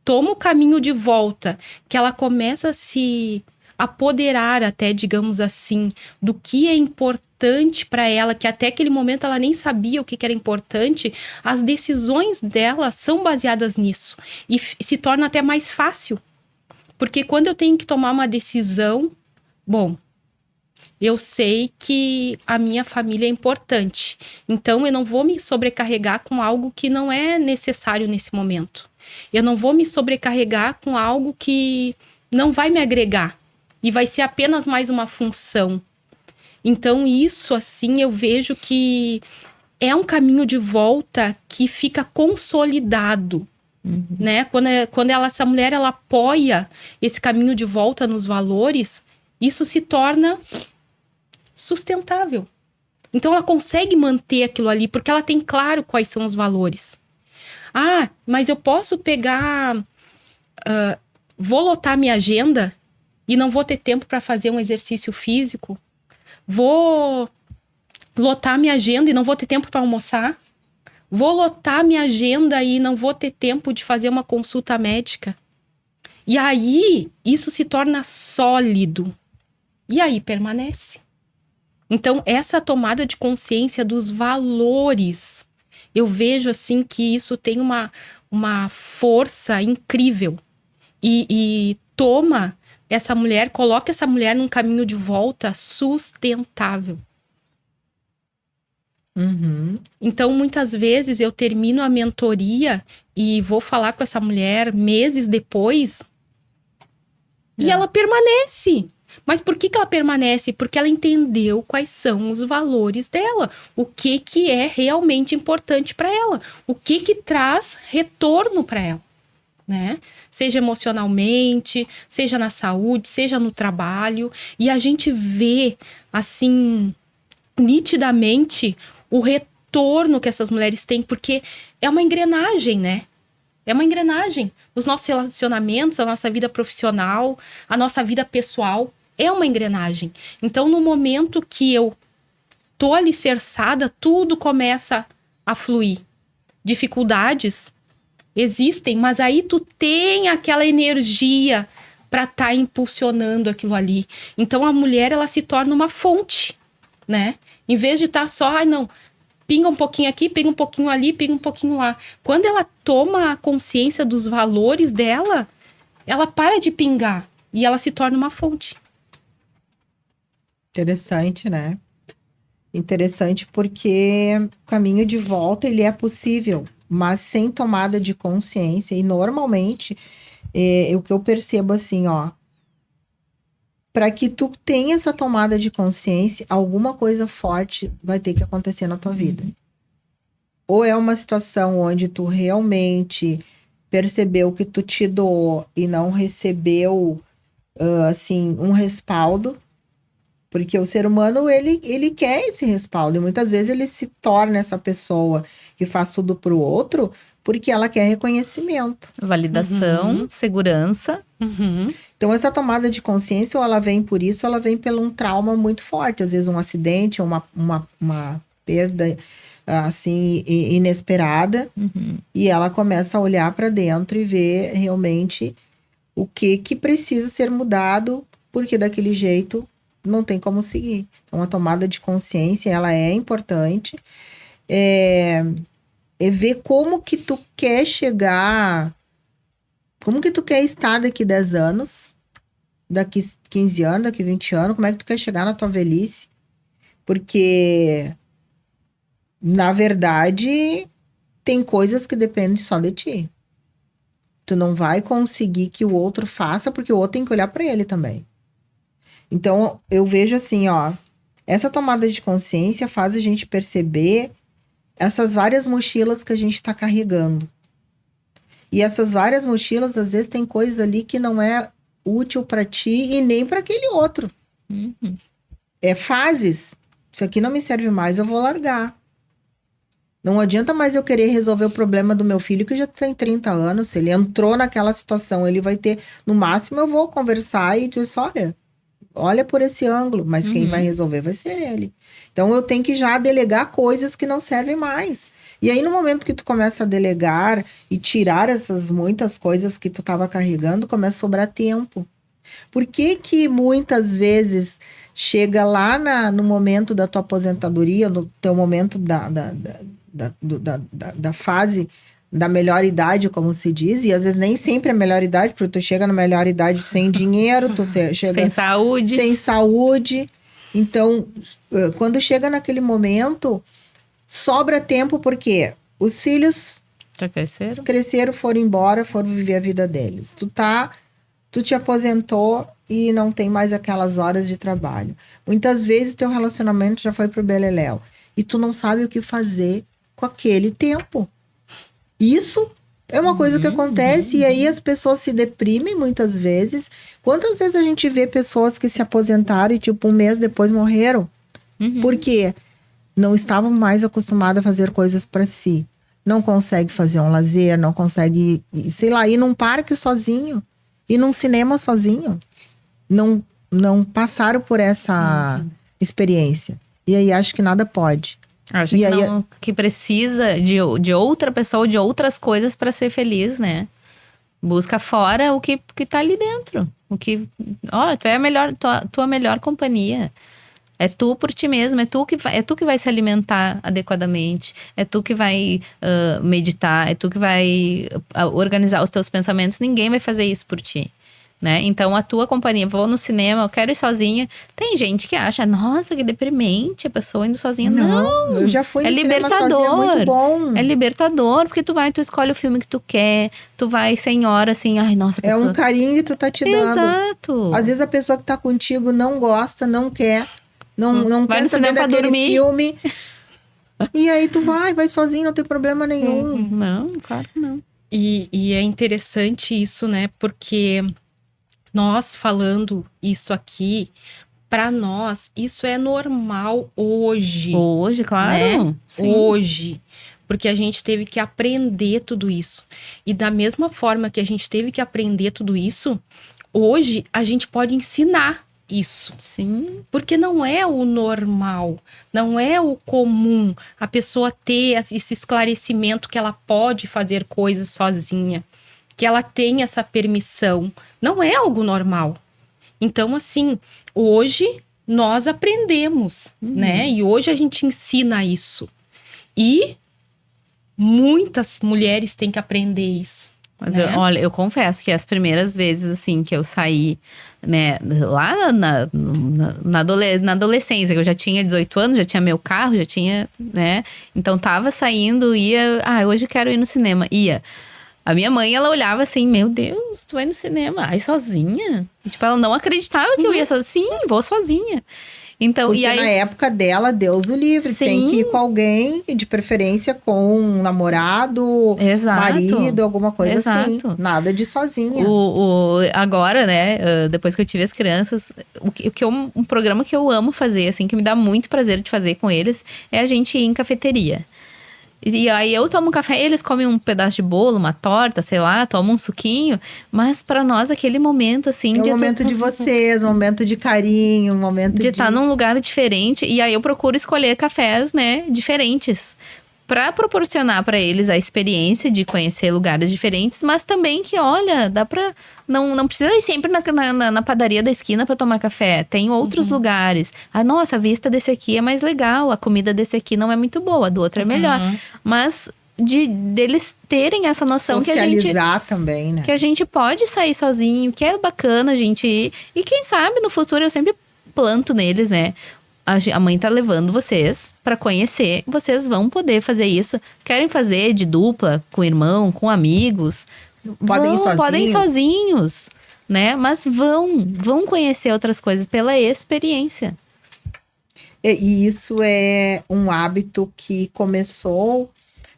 toma o caminho de volta, que ela começa a se apoderar até, digamos assim, do que é importante para ela, que até aquele momento ela nem sabia o que era importante, as decisões dela são baseadas nisso. E se torna até mais fácil. Porque quando eu tenho que tomar uma decisão, bom, eu sei que a minha família é importante. Então, eu não vou me sobrecarregar com algo que não é necessário nesse momento. Eu não vou me sobrecarregar com algo que não vai me agregar. E vai ser apenas mais uma função. Então, isso, assim, eu vejo que é um caminho de volta que fica consolidado. Né? Quando essa mulher ela apoia esse caminho de volta nos valores, isso se torna sustentável. Então, ela consegue manter aquilo ali, porque ela tem claro quais são os valores. Ah, mas eu posso pegar... vou lotar minha agenda e não vou ter tempo para fazer um exercício físico. Vou lotar minha agenda e não vou ter tempo para almoçar. Vou lotar minha agenda e não vou ter tempo de fazer uma consulta médica. E aí, isso se torna sólido. E aí permanece. Então, essa tomada de consciência dos valores, eu vejo assim que isso tem uma força incrível. E toma essa mulher, coloca essa mulher num caminho de volta sustentável. Uhum. Então, muitas vezes eu termino a mentoria e vou falar com essa mulher meses depois e ela permanece. Mas por que ela permanece? Porque ela entendeu quais são os valores dela. O que é realmente importante para ela. O que traz retorno para ela, né? Seja emocionalmente, seja na saúde, seja no trabalho. E a gente vê, assim, nitidamente o retorno que essas mulheres têm, porque é uma engrenagem, né? É uma engrenagem. Os nossos relacionamentos, a nossa vida profissional, a nossa vida pessoal, é uma engrenagem. Então, no momento que eu tô alicerçada, tudo começa a fluir. Dificuldades existem, mas aí tu tem aquela energia para estar impulsionando aquilo ali. Então, a mulher, ela se torna uma fonte, né? Em vez de estar só, não, pinga um pouquinho aqui, pinga um pouquinho ali, pinga um pouquinho lá. Quando ela toma a consciência dos valores dela, ela para de pingar e ela se torna uma fonte. Interessante, né? Interessante porque o caminho de volta, ele é possível, mas sem tomada de consciência. E normalmente, o que eu percebo assim, ó, para que tu tenha essa tomada de consciência, alguma coisa forte vai ter que acontecer na tua vida. Ou é uma situação onde tu realmente percebeu que tu te doou e não recebeu, assim, um respaldo. Porque o ser humano, ele quer esse respaldo. E muitas vezes ele se torna essa pessoa que faz tudo pro outro porque ela quer reconhecimento. Validação, segurança. Então, essa tomada de consciência, ou ela vem por isso, ou ela vem pelo um trauma muito forte. Às vezes um acidente, ou uma perda, assim, inesperada. E ela começa a olhar para dentro e ver realmente o que precisa ser mudado, porque daquele jeito não tem como seguir. Então, a tomada de consciência, ela é importante. É ver como que tu quer chegar, como que tu quer estar daqui 10 anos, daqui 15 anos, daqui 20 anos, como é que tu quer chegar na tua velhice. Porque, na verdade, tem coisas que dependem só de ti. Tu não vai conseguir que o outro faça, porque o outro tem que olhar para ele também. Então, eu vejo assim, ó, essa tomada de consciência faz a gente perceber essas várias mochilas que a gente tá carregando. E essas várias mochilas, às vezes, tem coisa ali que não é útil para ti e nem para aquele outro. É fases. Isso aqui não me serve mais, eu vou largar. Não adianta mais eu querer resolver o problema do meu filho, que já tem 30 anos. Se ele entrou naquela situação, ele vai ter... No máximo, eu vou conversar e dizer, olha por esse ângulo, mas quem vai resolver vai ser ele. Então, eu tenho que já delegar coisas que não servem mais. E aí, no momento que tu começa a delegar e tirar essas muitas coisas que tu estava carregando, começa a sobrar tempo. Por que muitas vezes chega lá no momento da tua aposentadoria, no teu momento da fase da melhor idade, como se diz, e às vezes nem sempre é a melhor idade, porque tu chega na melhor idade sem dinheiro, tu chega sem saúde. Então, quando chega naquele momento, sobra tempo porque os filhos já cresceram, foram embora, foram viver a vida deles. Tu te aposentou e não tem mais aquelas horas de trabalho. Muitas vezes teu relacionamento já foi pro beleléu e tu não sabe o que fazer com aquele tempo. Isso é uma coisa que acontece e aí as pessoas se deprimem muitas vezes. Quantas vezes a gente vê pessoas que se aposentaram e tipo um mês depois morreram? Porque não estavam mais acostumadas a fazer coisas para si. Não consegue fazer um lazer, não consegue, sei lá, ir num parque sozinho, ir num cinema sozinho. Não passaram por essa experiência. E aí acho que nada pode. Acho que precisa de outra pessoa, de outras coisas para ser feliz, né? Busca fora o que tá ali dentro. Tu é a melhor, tua melhor companhia. É tu por ti mesmo, é tu que vai se alimentar adequadamente, é tu que vai meditar, é tu que vai organizar os teus pensamentos. Ninguém vai fazer isso por ti, né? Então a tua companhia, vou no cinema, eu quero ir sozinha. Tem gente que acha, nossa, que deprimente a pessoa indo sozinha. Não, eu já fui no é cinema libertador. sozinha, é muito bom. É libertador, porque tu escolhe o filme que tu quer, tu vai sem hora, assim, ai, nossa, É um carinho que tu tá te dando. Exato. Às vezes a pessoa que tá contigo não gosta, não quer. Não vai quer no saber cinema pra daquele dormir. filme. E aí tu vai sozinho, não tem problema nenhum. Não, claro que não. E é interessante isso, né? Porque nós falando isso aqui, para nós, isso é normal hoje. Hoje, claro. Né? Hoje. Porque a gente teve que aprender tudo isso. E da mesma forma que a gente teve que aprender tudo isso, hoje a gente pode ensinar isso. Sim. Porque não é o normal, não é o comum a pessoa ter esse esclarecimento que ela pode fazer coisas sozinha, que ela tem essa permissão. Não é algo normal. Então, assim, hoje nós aprendemos, né? E hoje a gente ensina isso. E muitas mulheres têm que aprender isso. Mas né? olha, eu confesso que as primeiras vezes, assim, que eu saí, né, lá na adolescência, que eu já tinha 18 anos, já tinha meu carro, já tinha, né, então tava saindo, ia, hoje eu quero ir no cinema, ia. A minha mãe, ela olhava assim, meu Deus, tu vai no cinema, sozinha? E, tipo, ela não acreditava que eu ia sozinha, sim, vou sozinha. Então, porque e aí, na época dela, Deus o livre, sim, tem que ir com alguém, de preferência com um namorado, exato, marido, alguma coisa exato. assim. Nada de sozinha. Agora, né, depois que eu tive as crianças, um programa que eu amo fazer, assim, que me dá muito prazer de fazer com eles, é a gente ir em cafeteria. E aí eu tomo um café, eles comem um pedaço de bolo, uma torta, sei lá, tomam um suquinho. Mas pra nós, aquele momento, assim... É um momento de vocês, um momento de carinho, um momento de estar num lugar diferente. E aí eu procuro escolher cafés, né, diferentes. Pra proporcionar pra eles a experiência de conhecer lugares diferentes. Mas também que, olha, dá pra... Não precisa ir sempre na padaria da esquina pra tomar café. Tem outros lugares. Nossa, a vista desse aqui é mais legal. A comida desse aqui não é muito boa. A do outro é melhor. Mas deles terem essa noção que a gente... Socializar também, né? Que a gente pode sair sozinho. Que é bacana a gente ir. E quem sabe no futuro eu sempre planto neles, né? A mãe tá levando vocês pra conhecer. Vocês vão poder fazer isso. Querem fazer de dupla, com o irmão, com amigos... Podem ir sozinhos, né? Mas vão conhecer outras coisas pela experiência. E isso é um hábito que começou,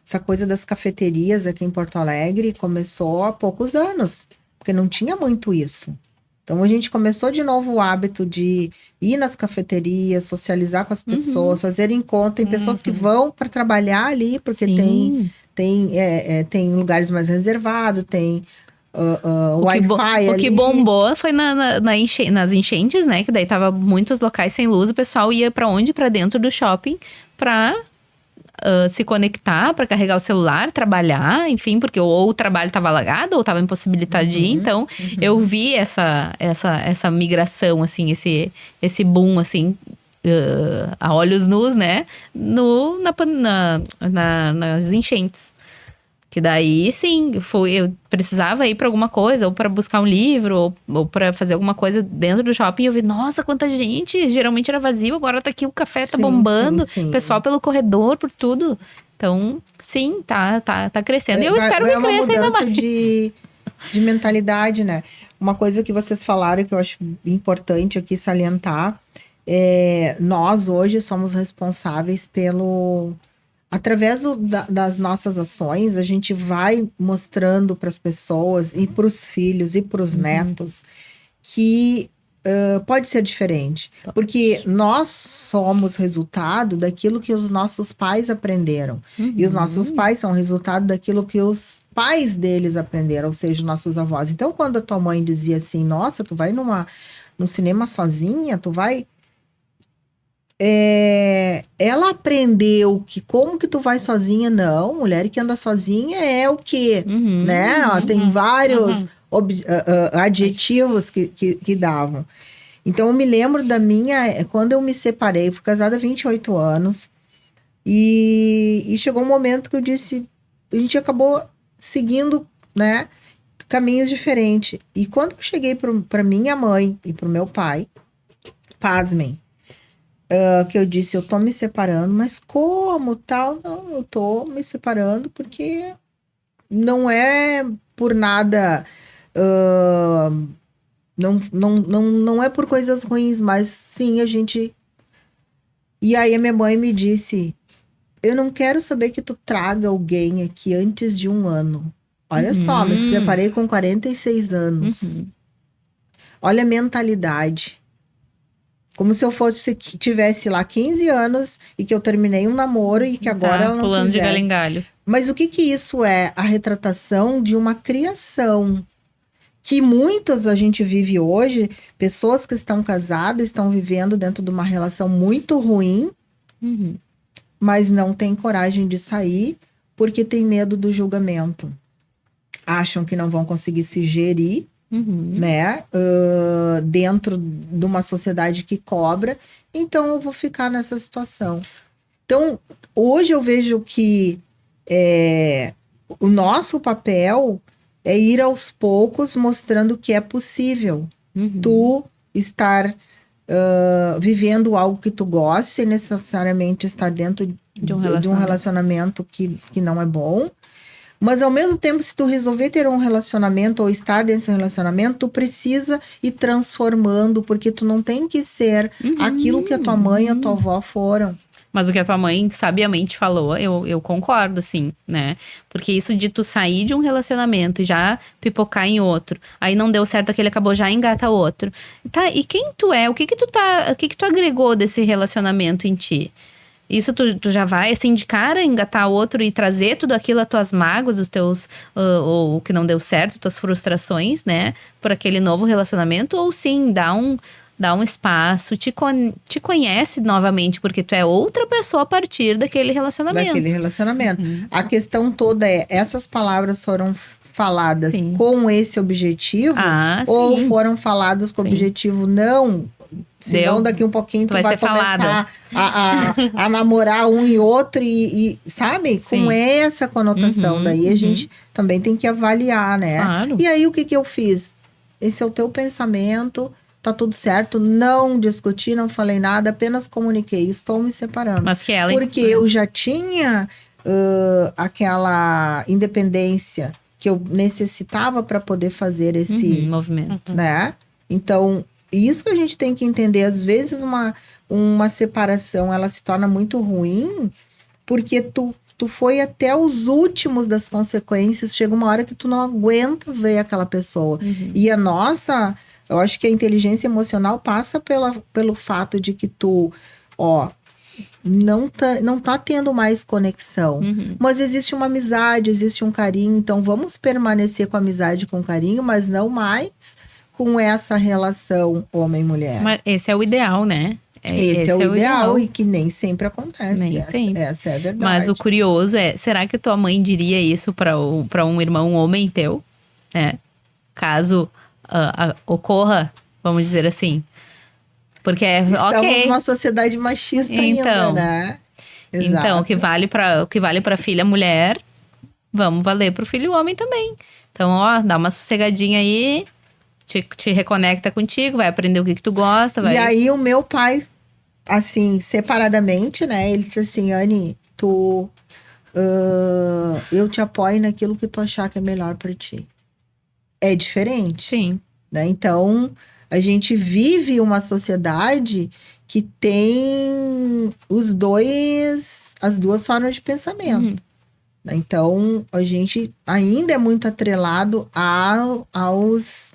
essa coisa das cafeterias aqui em Porto Alegre, começou há poucos anos, porque não tinha muito isso. Então a gente começou de novo o hábito de ir nas cafeterias, socializar com as pessoas, fazer encontro. Tem pessoas que vão para trabalhar ali, porque tem lugares mais reservados, tem Wi-Fi. O que bombou foi nas enchentes, né? Que daí tava muitos locais sem luz, o pessoal ia para onde? Para dentro do shopping para se conectar, para carregar o celular, trabalhar, enfim, porque ou o trabalho estava alagado ou estava impossibilitado de ir. Então, eu vi essa migração, assim, esse boom, assim, a olhos nus, né? Nas enchentes. Que daí, sim, eu precisava ir para alguma coisa, ou para buscar um livro, ou para fazer alguma coisa dentro do shopping. E eu vi, nossa, quanta gente! Geralmente era vazio, agora tá aqui, o café tá bombando, pessoal pelo corredor, por tudo. Então, sim, tá crescendo. E eu espero que cresça ainda mais. De mentalidade, né? Uma coisa que vocês falaram que eu acho importante aqui salientar nós hoje somos responsáveis através das nossas ações, a gente vai mostrando para as pessoas e para os filhos e para os netos que pode ser diferente. Porque nós somos resultado daquilo que os nossos pais aprenderam. E os nossos pais são resultado daquilo que os pais deles aprenderam, ou seja, nossos avós. Então, quando a tua mãe dizia assim, nossa, tu vai num cinema sozinha, tu vai... ela aprendeu que como que tu vai sozinha, não, mulher que anda sozinha é o quê? Né? Ó, tem vários adjetivos que davam. Então, eu me lembro quando eu me separei, eu fui casada há 28 anos, e chegou um momento que eu disse, a gente acabou seguindo, né, caminhos diferentes. E quando eu cheguei para minha mãe e para o meu pai, pasmem, que eu disse, eu tô me separando, mas como tal? Não, eu tô me separando porque não é por nada, não é por coisas ruins, mas sim a gente... E aí a minha mãe me disse, eu não quero saber que tu traga alguém aqui antes de 1 ano. Olha só, me separei com 46 anos. Olha a mentalidade. Como se eu tivesse lá 15 anos e que eu terminei um namoro e que agora ela não pulando quisesse. de galho em galho. Mas o que isso é? A retratação de uma criação que muitas a gente vive hoje, pessoas que estão casadas, estão vivendo dentro de uma relação muito ruim, mas não têm coragem de sair porque tem medo do julgamento. Acham que não vão conseguir se gerir, né? Dentro de uma sociedade que cobra. Então, eu vou ficar nessa situação. Então, hoje eu vejo que o nosso papel é ir aos poucos mostrando que é possível tu estar vivendo algo que tu gosta, sem necessariamente estar dentro de um relacionamento que não é bom. Mas, ao mesmo tempo, se tu resolver ter um relacionamento ou estar dentro desse relacionamento, tu precisa ir transformando, porque tu não tem que ser aquilo que a tua mãe e a tua avó foram. Mas o que a tua mãe sabiamente falou, eu concordo, assim, né? Porque isso de tu sair de um relacionamento e já pipocar em outro, aí não deu certo, aquele acabou, já engata outro. Tá, e quem tu é? O que que tu agregou desse relacionamento em ti? Isso tu já vai, assim, de cara, engatar outro e trazer tudo aquilo, as tuas mágoas, os teus... ou o que não deu certo, tuas frustrações, né? Por aquele novo relacionamento. Ou sim, dá um espaço, te conhece novamente, porque tu é outra pessoa a partir daquele relacionamento. A questão toda essas palavras foram faladas com esse objetivo ou foram faladas com o objetivo não... Senão daqui um pouquinho tu vai começar a namorar um e outro e sabe? Sim. Com essa conotação. Daí a gente também tem que avaliar, né? Claro. E aí o que eu fiz? Esse é o teu pensamento, tá tudo certo, não discuti, não falei nada, apenas comuniquei, estou me separando. Mas que ela... Porque eu já tinha aquela independência que eu necessitava para poder fazer esse movimento, né? Então, isso que a gente tem que entender, às vezes uma separação, ela se torna muito ruim, porque tu foi até os últimos das consequências, chega uma hora que tu não aguenta ver aquela pessoa. E eu acho que a inteligência emocional passa pelo fato de que tu, não tá tendo mais conexão, mas existe uma amizade, existe um carinho, então vamos permanecer com a amizade, com carinho, mas não mais com essa relação homem-mulher. Mas esse é o ideal, né? Esse é o ideal e que nem sempre acontece. Nem sempre. Essa é a verdade. Mas o curioso será que tua mãe diria isso pra um irmão homem teu? Caso ocorra, vamos dizer assim. Porque estamos numa sociedade machista ainda, né? Exato. Então, o que vale pra filha mulher, vamos valer pro filho homem também. Então, dá uma sossegadinha aí... Te reconecta contigo, vai aprender o que tu gosta. E aí, o meu pai, assim, separadamente, né? Ele disse assim, Anny, eu te apoio naquilo que tu achar que é melhor pra ti. É diferente. Sim. Né? Então, a gente vive uma sociedade que tem as duas formas de pensamento. Então, a gente ainda é muito atrelado às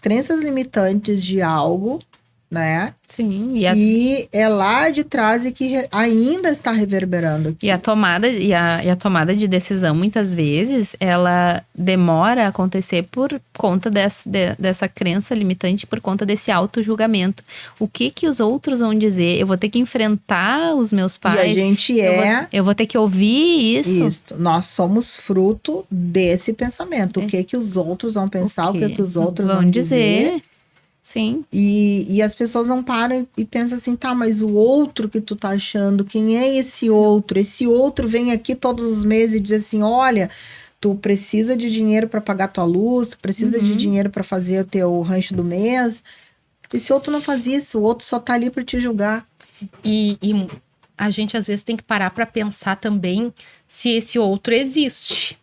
crenças limitantes de algo né? Sim, E é lá de trás e que ainda está reverberando aqui. E a tomada de decisão, muitas vezes, ela demora a acontecer por conta dessa crença limitante, por conta desse auto-julgamento. O que os outros vão dizer? Eu vou ter que enfrentar os meus pais? E a gente eu vou ter que ouvir isso? Isso. Nós somos fruto desse pensamento. O que os outros vão pensar, o que os outros vão dizer. Sim. E as pessoas não param e pensam assim, tá, mas o outro que tu tá achando, quem é esse outro? Esse outro vem aqui todos os meses e diz assim, olha, tu precisa de dinheiro para pagar tua luz, tu precisa de dinheiro para fazer o teu rancho do mês. Esse outro não faz isso, o outro só tá ali para te julgar. E a gente às vezes tem que parar para pensar também se esse outro existe.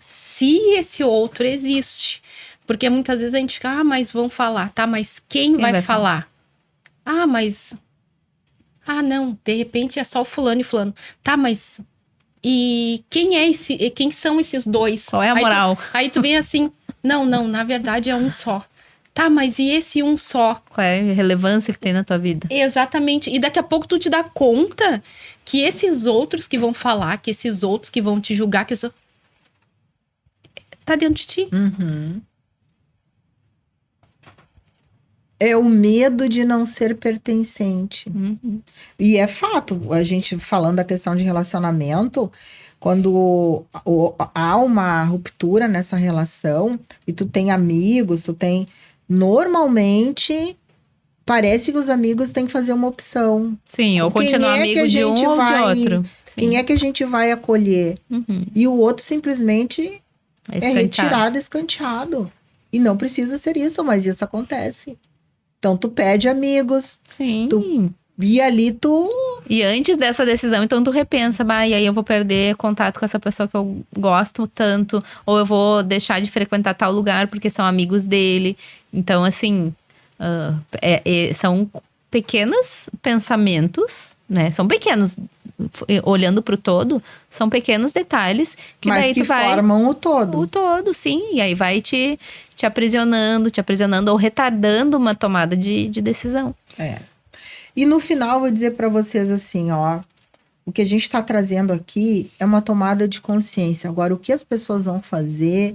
Se esse outro existe. Porque muitas vezes a gente fica, mas vão falar, tá, mas quem vai falar? Não, de repente é só o fulano e fulano. Tá, mas e quem são esses dois? Qual é a moral? Aí tu vem assim, não, na verdade é um só. Tá, mas e esse um só? Qual é a relevância que tem na tua vida? Exatamente. E daqui a pouco tu te dá conta que esses outros que vão falar, que esses outros que vão te julgar, tá dentro de ti. É o medo de não ser pertencente. E é fato, a gente falando da questão de relacionamento, quando há uma ruptura nessa relação e tu tem amigos, normalmente parece que os amigos têm que fazer uma opção. Sim, ou continuar amigo de um ou de outro. Sim. Quem é que a gente vai acolher? E o outro simplesmente é retirado, escanteado. E não precisa ser isso, mas isso acontece. Então, tu perde amigos. Sim. E ali tu... E antes dessa decisão, então tu repensa, e aí eu vou perder contato com essa pessoa que eu gosto tanto, ou eu vou deixar de frequentar tal lugar porque são amigos dele. Então, assim, são pequenos pensamentos, né? São pequenos, olhando pro todo, são pequenos detalhes que mas daí que tu vai... formam o todo. O todo, sim. E aí vai te aprisionando ou retardando uma tomada de decisão. E no final, vou dizer para vocês assim, ó, o que a gente está trazendo aqui é uma tomada de consciência. Agora, o que as pessoas vão fazer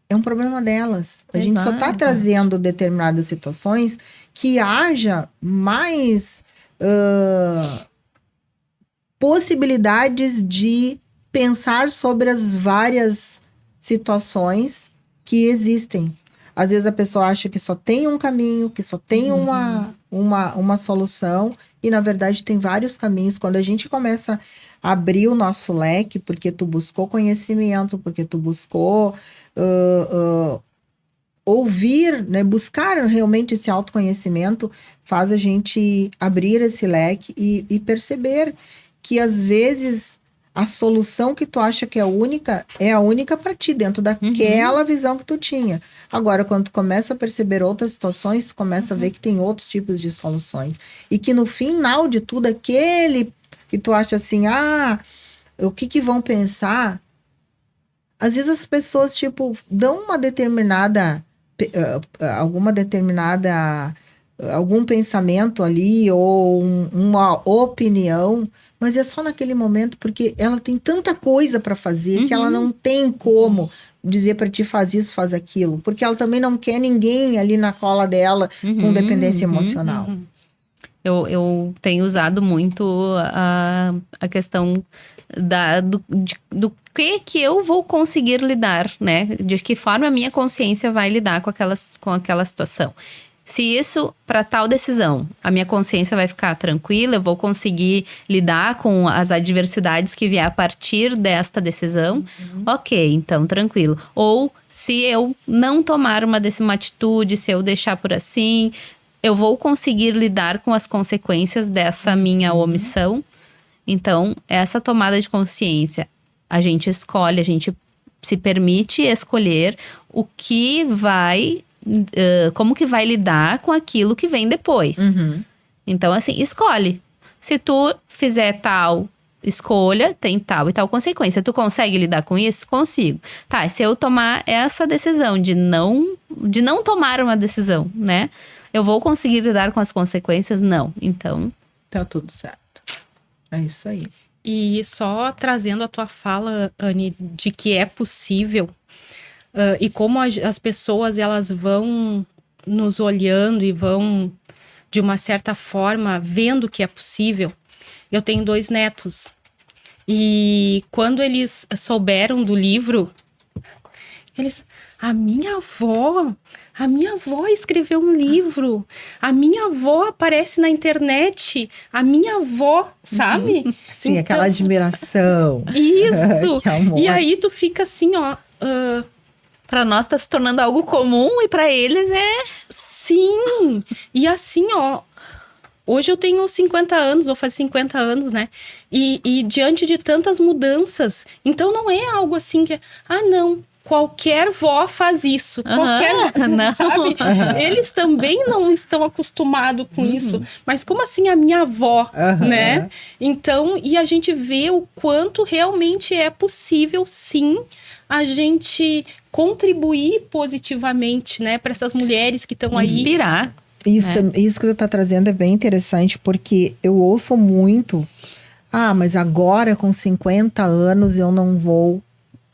é um problema delas. A gente só está trazendo determinadas situações que haja mais possibilidades de pensar sobre as várias situações que existem. Às vezes a pessoa acha que só tem um caminho, que só tem uma solução, e na verdade tem vários caminhos. Quando a gente começa a abrir o nosso leque, porque tu buscou conhecimento, porque tu buscou ouvir, né, buscar realmente esse autoconhecimento, faz a gente abrir esse leque e perceber que às vezes a solução que tu acha que é a única para ti, dentro daquela visão que tu tinha. Agora, quando tu começa a perceber outras situações, tu começa a ver que tem outros tipos de soluções. E que no final de tudo, aquele que tu acha assim, o que vão pensar? Às vezes as pessoas, dão algum pensamento ali, ou uma opinião, mas é só naquele momento, porque ela tem tanta coisa para fazer que ela não tem como dizer para ti, faz isso, faz aquilo. Porque ela também não quer ninguém ali na cola dela com dependência emocional. Eu tenho usado muito a questão do que eu vou conseguir lidar, né? De que forma a minha consciência vai lidar com aquela situação. Se isso, para tal decisão, a minha consciência vai ficar tranquila, eu vou conseguir lidar com as adversidades que vier a partir desta decisão, ok, então tranquilo. Ou se eu não tomar uma atitude, se eu deixar por assim, eu vou conseguir lidar com as consequências dessa minha omissão. Então, essa tomada de consciência, a gente escolhe, a gente se permite escolher o que vai... como que vai lidar com aquilo que vem depois. Então, assim, escolhe. Se tu fizer tal escolha, tem tal e tal consequência. Tu consegue lidar com isso? Consigo. Tá, se eu tomar essa decisão de não tomar uma decisão, né? Eu vou conseguir lidar com as consequências? Não. Então, Tá tudo certo. É isso aí. E só trazendo a tua fala, Anne, de que é possível, e como as pessoas elas vão nos olhando e vão, de uma certa forma, vendo que é possível. Eu tenho 2 netos. E quando eles souberam do livro, eles... A minha avó escreveu um livro. A minha avó aparece na internet. A minha avó, sabe? Sim, aquela admiração. Isso. Que amor. E aí tu fica assim, ó... para nós tá se tornando algo comum e para eles é... Sim! E assim, ó... Hoje eu tenho 50 anos, vou fazer 50 anos, né? E diante de tantas mudanças... Então não é algo assim que... Ah, não... Qualquer vó faz isso. Qualquer, não. sabe? Eles também não estão acostumados com isso. Mas como assim a minha avó, né? Então, e a gente vê o quanto realmente é possível, sim, a gente contribuir positivamente, né? Para essas mulheres que estão aí. Inspirar. Isso que você está trazendo é bem interessante, porque eu ouço muito... Ah, mas agora com 50 anos eu não vou...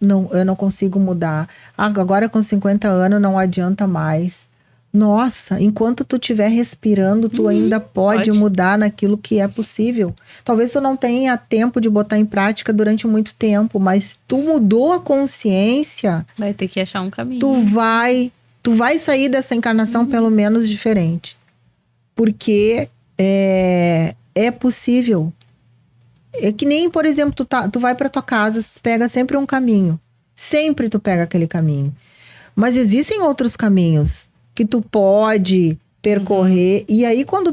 Não, eu não consigo mudar. Agora com 50 anos não adianta mais. Nossa, enquanto tu estiver respirando, tu ainda pode mudar naquilo que é possível. Talvez tu não tenha tempo de botar em prática durante muito tempo, mas tu mudou a consciência. Vai ter que achar um caminho. Tu vai sair dessa encarnação pelo menos diferente. Porque é possível. É que nem, por exemplo, tu vai pra tua casa, pega sempre um caminho. Sempre tu pega aquele caminho. Mas existem outros caminhos que tu pode percorrer. E aí, quando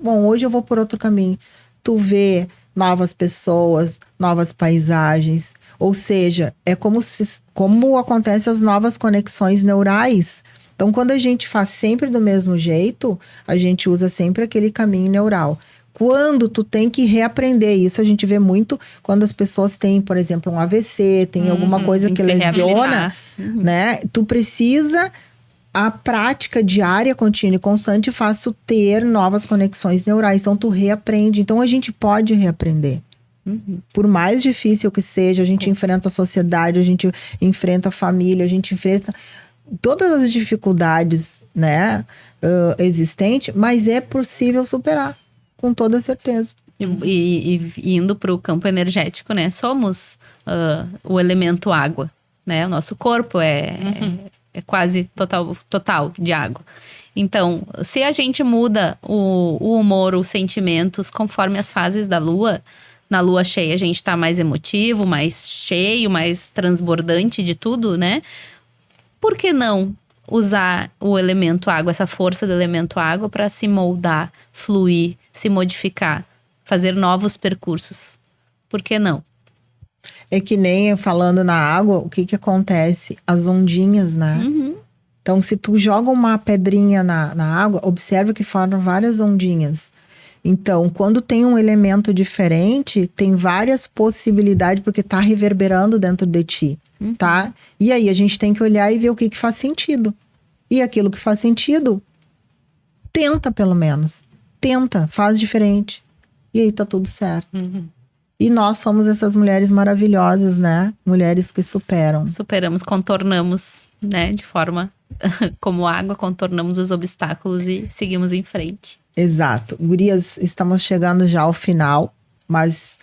Bom, hoje eu vou por outro caminho. Tu vê novas pessoas, novas paisagens. Ou seja, é como acontecem as novas conexões neurais. Então, quando a gente faz sempre do mesmo jeito, a gente usa sempre aquele caminho neural. Quando tu tem que reaprender isso, a gente vê muito quando as pessoas têm, por exemplo, um AVC, tem alguma coisa que lesiona, né? Tu precisa, a prática diária, contínua e constante faz tu ter novas conexões neurais. Então, tu reaprende. Então, a gente pode reaprender. Por mais difícil que seja, a gente enfrenta a sociedade, a gente enfrenta a família, a gente enfrenta todas as dificuldades, né, existentes, mas é possível superar. Com toda certeza. E indo para o campo energético, né? Somos o elemento água, né? O nosso corpo é quase total de água. Então, se a gente muda o humor, os sentimentos, conforme as fases da lua, na lua cheia a gente tá mais emotivo, mais cheio, mais transbordante de tudo, né? Por que não usar o elemento água, essa força do elemento água para se moldar, fluir, se modificar, fazer novos percursos? Por que não? É que nem falando na água, o que acontece? As ondinhas, né? Então, se tu joga uma pedrinha na água, observa que formam várias ondinhas. Então, quando tem um elemento diferente, tem várias possibilidades, porque tá reverberando dentro de ti, tá? E aí, a gente tem que olhar e ver o que faz sentido. E aquilo que faz sentido, tenta pelo menos. Tenta, faz diferente. E aí tá tudo certo. E nós somos essas mulheres maravilhosas, né? Mulheres que superam. Superamos, contornamos, né? De forma como água, contornamos os obstáculos e seguimos em frente. Exato. Gurias, estamos chegando já ao final, mas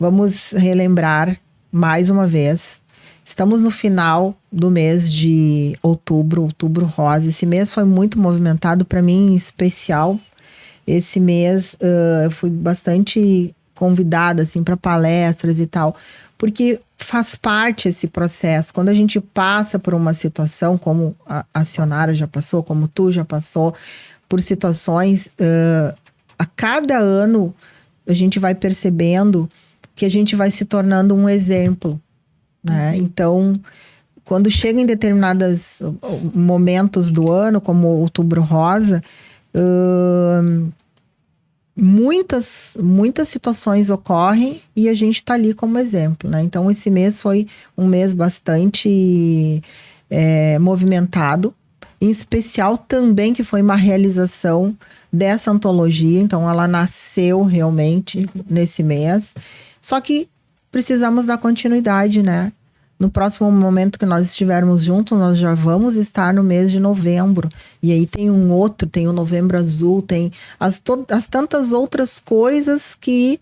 vamos relembrar mais uma vez. Estamos no final do mês de outubro rosa. Esse mês foi muito movimentado, para mim em especial. Esse mês eu fui bastante convidada assim, para palestras e tal, porque faz parte esse processo. Quando a gente passa por uma situação, como a Sionara já passou, como tu já passou, por situações, a cada ano a gente vai percebendo que a gente vai se tornando um exemplo, né? Então, quando chega em determinados momentos do ano, como o Outubro Rosa, muitas situações ocorrem e a gente está ali como exemplo, né? Então, esse mês foi um mês bastante movimentado. em especial também que foi uma realização dessa antologia, então ela nasceu realmente nesse mês, só que precisamos dar continuidade, né? No próximo momento que nós estivermos juntos, nós já vamos estar no mês de novembro. E aí tem tem o Novembro Azul, tem as tantas outras coisas que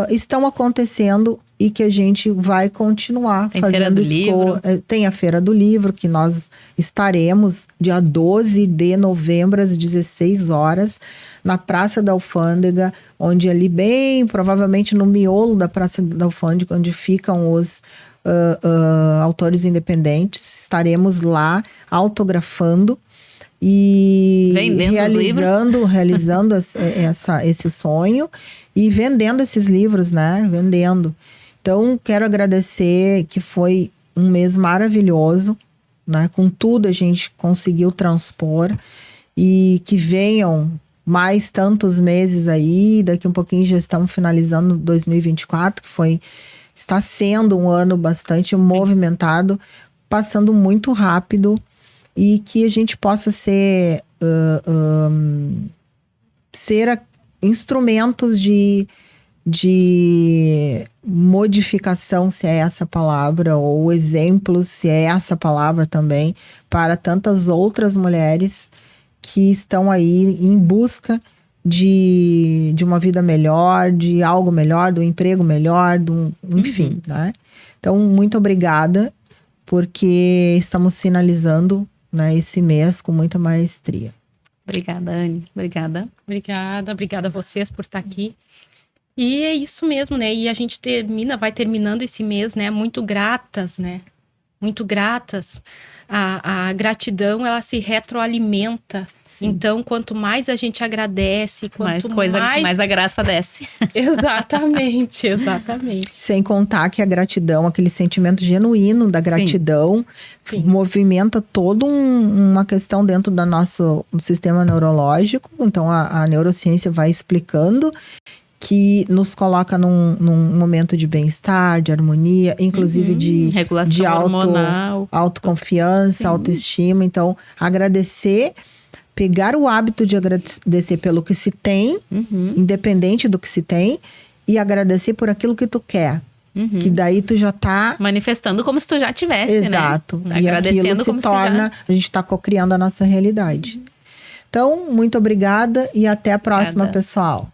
estão acontecendo e que a gente vai continuar tem fazendo. Feira do Livro. Tem a Feira do Livro, que nós estaremos dia 12 de novembro, às 16 horas, na Praça da Alfândega, onde ali bem, provavelmente no miolo da Praça da Alfândega, onde ficam os autores independentes, estaremos lá autografando e realizando esse sonho e vendendo esses livros, né? Vendendo. Então, quero agradecer, que foi um mês maravilhoso, né? Com tudo a gente conseguiu transpor e que venham mais tantos meses aí. Daqui um pouquinho já estamos finalizando 2024, que está sendo um ano bastante movimentado, passando muito rápido, e que a gente possa ser instrumentos de modificação, se é essa palavra, ou exemplos, se é essa palavra também, para tantas outras mulheres que estão aí em busca de uma vida melhor, de algo melhor, de um emprego melhor, enfim, né? Então, muito obrigada, porque estamos finalizando, né, esse mês com muita maestria. Obrigada, Anne. Obrigada. Obrigada a vocês por estar aqui. E é isso mesmo, né? E a gente vai terminando esse mês, né? Muito gratas, né? Muito gratas. A gratidão, ela se retroalimenta. Sim. Então, quanto mais a gente agradece, mais a graça desce. Exatamente. Sem contar que a gratidão, aquele sentimento genuíno da gratidão, Sim. movimenta toda uma questão dentro do nosso sistema neurológico. Então, a neurociência vai explicando que nos coloca num momento de bem-estar, de harmonia, inclusive de autoconfiança, autoestima. Então, agradecer, pegar o hábito de agradecer pelo que se tem, independente do que se tem, e agradecer por aquilo que tu quer. Que daí tu já tá manifestando como se tu já tivesse, Exato. né? E aquilo se torna, a gente tá cocriando a nossa realidade. Então, muito obrigada e até a próxima, pessoal.